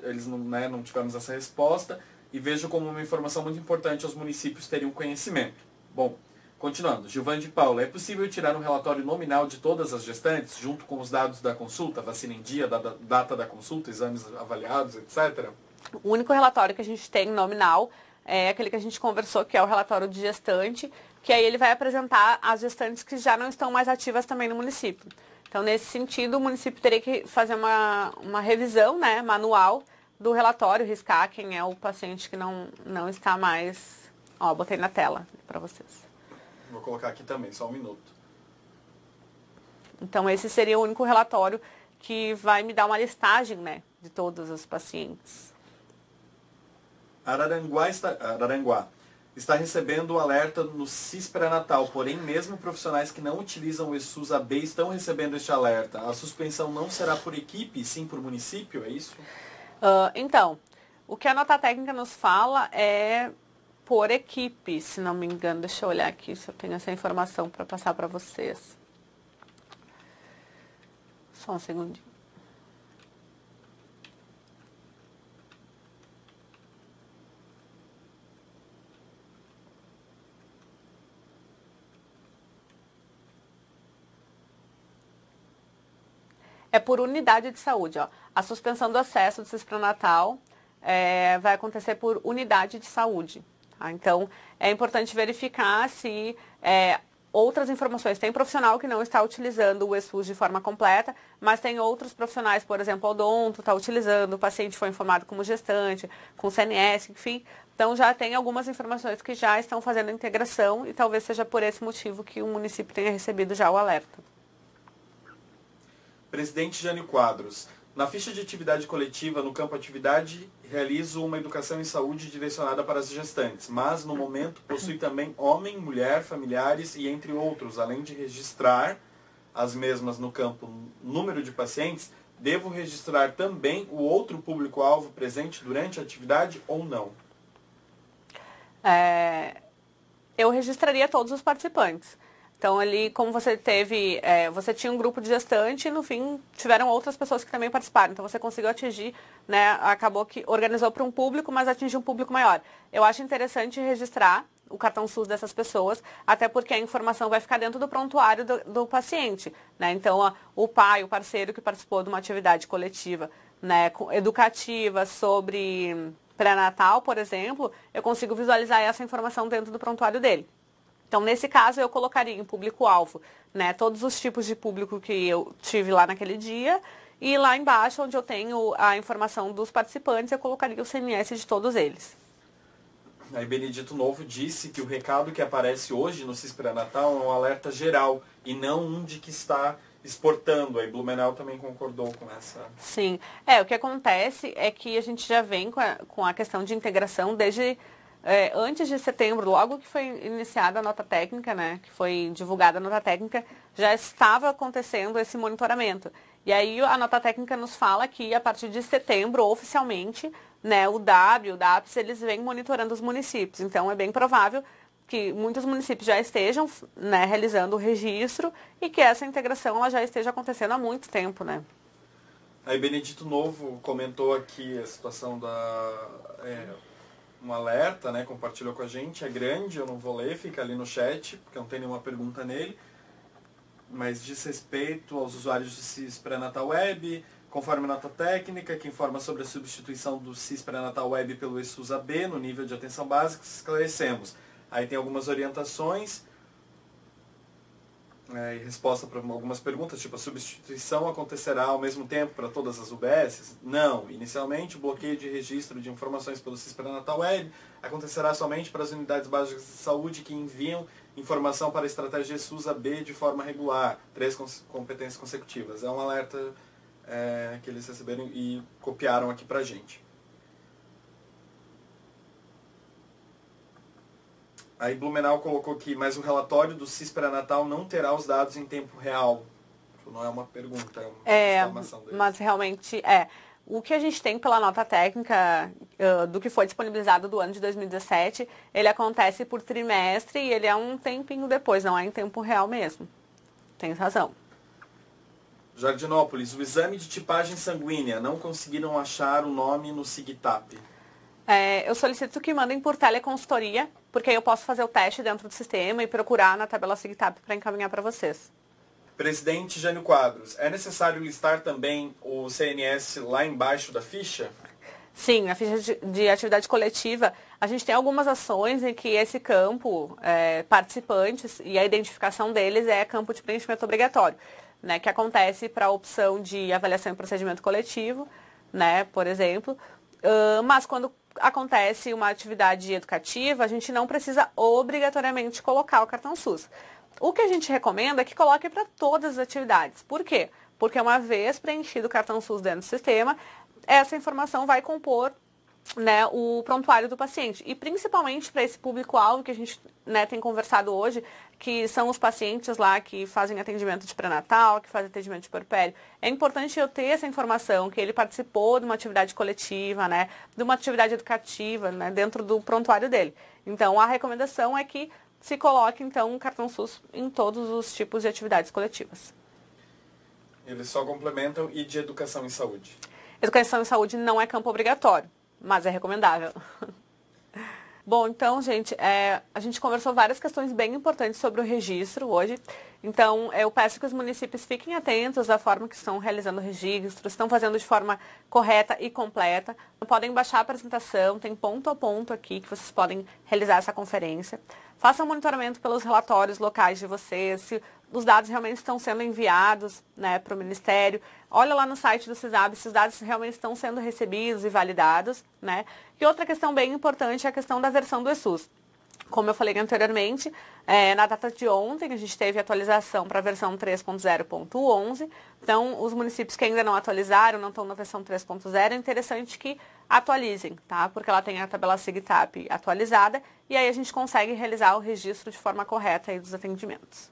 eles não tivemos essa resposta, e vejo como uma informação muito importante aos municípios terem um conhecimento. Bom, continuando, Gilvan de Paula, é possível tirar um relatório nominal de todas as gestantes, junto com os dados da consulta, vacina em dia, data da consulta, exames avaliados, etc.? O único relatório que a gente tem nominal é aquele que a gente conversou, que é o relatório de gestante, que aí ele vai apresentar as gestantes que já não estão mais ativas também no município. Então, nesse sentido, o município teria que fazer uma revisão, né, manual do relatório, riscar quem é o paciente que não está mais Ó, botei na tela para vocês. Vou colocar aqui também, só um minuto. Então, esse seria o único relatório que vai me dar uma listagem, né, de todos os pacientes. Araranguá está recebendo o alerta no CIS pré-natal, porém mesmo profissionais que não utilizam o ESUS AB estão recebendo este alerta. A suspensão não será por equipe, sim por município, é isso? Então, o que a nota técnica nos fala é por equipe, se não me engano. Deixa eu olhar aqui se eu tenho essa informação para passar para vocês. Só um segundinho. É por unidade de saúde, ó. A suspensão do acesso do CIS pré-natal vai acontecer por unidade de saúde. Tá? Então, é importante verificar se outras informações. Tem profissional que não está utilizando o ESUS de forma completa, mas tem outros profissionais, por exemplo, o odonto está utilizando, o paciente foi informado como gestante, com CNS, enfim. Então, já tem algumas informações que já estão fazendo a integração e talvez seja por esse motivo que o município tenha recebido já o alerta. Presidente Jânio Quadros, na ficha de atividade coletiva, no campo atividade, realizo uma educação em saúde direcionada para as gestantes, mas no momento possui também homem, mulher, familiares e entre outros, além de registrar as mesmas no campo número de pacientes, devo registrar também o outro público-alvo presente durante a atividade ou não? Eu registraria todos os participantes. Então, ali, como você teve, você tinha um grupo de gestante e, no fim, tiveram outras pessoas que também participaram. Então, você conseguiu atingir, né, acabou que organizou para um público, mas atingiu um público maior. Eu acho interessante registrar o cartão SUS dessas pessoas, até porque a informação vai ficar dentro do prontuário do paciente, né? Então, o pai, o parceiro que participou de uma atividade coletiva, né, educativa sobre pré-natal, por exemplo, eu consigo visualizar essa informação dentro do prontuário dele. Então, nesse caso, eu colocaria em público-alvo, né, todos os tipos de público que eu tive lá naquele dia e lá embaixo, onde eu tenho a informação dos participantes, eu colocaria o CMS de todos eles. Aí Benedito Novo disse que o recado que aparece hoje no CIS pré-natal é um alerta geral e não um de que está exportando. Aí Blumenau também concordou com essa... Sim. O que acontece é que a gente já vem com a questão de integração desde... antes de setembro, logo que foi iniciada a nota técnica, né, que foi divulgada a nota técnica, já estava acontecendo esse monitoramento. E aí a nota técnica nos fala que a partir de setembro, oficialmente, né, o DAPS, eles vêm monitorando os municípios. Então é bem provável que muitos municípios já estejam, né, realizando o registro e que essa integração ela já esteja acontecendo há muito tempo, né. Aí Benedito Novo comentou aqui a situação um alerta, né, compartilhou com a gente, é grande, eu não vou ler, fica ali no chat, porque não tem nenhuma pergunta nele, mas diz respeito aos usuários do CIS pré-natal web, conforme nota técnica, que informa sobre a substituição do CIS pré-natal web pelo ESUS AB no nível de atenção básica, esclarecemos. Aí tem algumas orientações, e resposta para algumas perguntas, tipo, a substituição acontecerá ao mesmo tempo para todas as UBSs? Não. Inicialmente, o bloqueio de registro de informações pelo CIS pré-natal web acontecerá somente para as unidades básicas de saúde que enviam informação para a estratégia SUS AB de forma regular, 3 competências consecutivas. É um alerta que eles receberam e copiaram aqui para a gente. Aí Blumenau colocou aqui, mas o relatório do CIS pré-natal não terá os dados em tempo real. Não é uma pergunta, é uma exclamação deles. Mas realmente O que a gente tem pela nota técnica do que foi disponibilizado do ano de 2017, ele acontece por trimestre e ele é um tempinho depois, não é em tempo real mesmo. Tem razão. Jardinópolis, o exame de tipagem sanguínea, não conseguiram achar o nome no SIGTAP. Eu solicito que mandem por teleconsultoria, porque aí eu posso fazer o teste dentro do sistema e procurar na tabela SIGTAP para encaminhar para vocês. Presidente Jânio Quadros, é necessário listar também o CNS lá embaixo da ficha? Sim, na ficha de atividade coletiva, a gente tem algumas ações em que esse campo, participantes, e a identificação deles é campo de preenchimento obrigatório, né, que acontece para a opção de avaliação e procedimento coletivo, né, por exemplo. Mas quando acontece uma atividade educativa, a gente não precisa obrigatoriamente colocar o cartão SUS. O que a gente recomenda é que coloque para todas as atividades. Por quê? Porque uma vez preenchido o cartão SUS dentro do sistema, essa informação vai compor, né, o prontuário do paciente. E principalmente para esse público-alvo que a gente, né, tem conversado hoje, que são os pacientes lá que fazem atendimento de pré-natal, que fazem atendimento de puerpério. É importante eu ter essa informação, que ele participou de uma atividade coletiva, né, de uma atividade educativa, né, dentro do prontuário dele. Então, a recomendação é que se coloque, então, um cartão SUS em todos os tipos de atividades coletivas. Eles só complementam e de educação em saúde? Educação em saúde não é campo obrigatório, mas é recomendável. Bom, então, gente, a gente conversou várias questões bem importantes sobre o registro hoje. Então, eu peço que os municípios fiquem atentos à forma que estão realizando o registro, estão fazendo de forma correta e completa. Podem baixar a apresentação, tem ponto a ponto aqui que vocês podem realizar essa conferência. Façam monitoramento pelos relatórios locais de vocês, se os dados realmente estão sendo enviados, né, para o Ministério. Olha lá no site do CISAB se os dados realmente estão sendo recebidos e validados, né? E outra questão bem importante é a questão da versão do ESUS. Como eu falei anteriormente, na data de ontem a gente teve atualização para a versão 3.0.11. Então, os municípios que ainda não atualizaram, não estão na versão 3.0, é interessante que atualizem, tá? Porque ela tem a tabela SIGTAP atualizada e aí a gente consegue realizar o registro de forma correta aí dos atendimentos.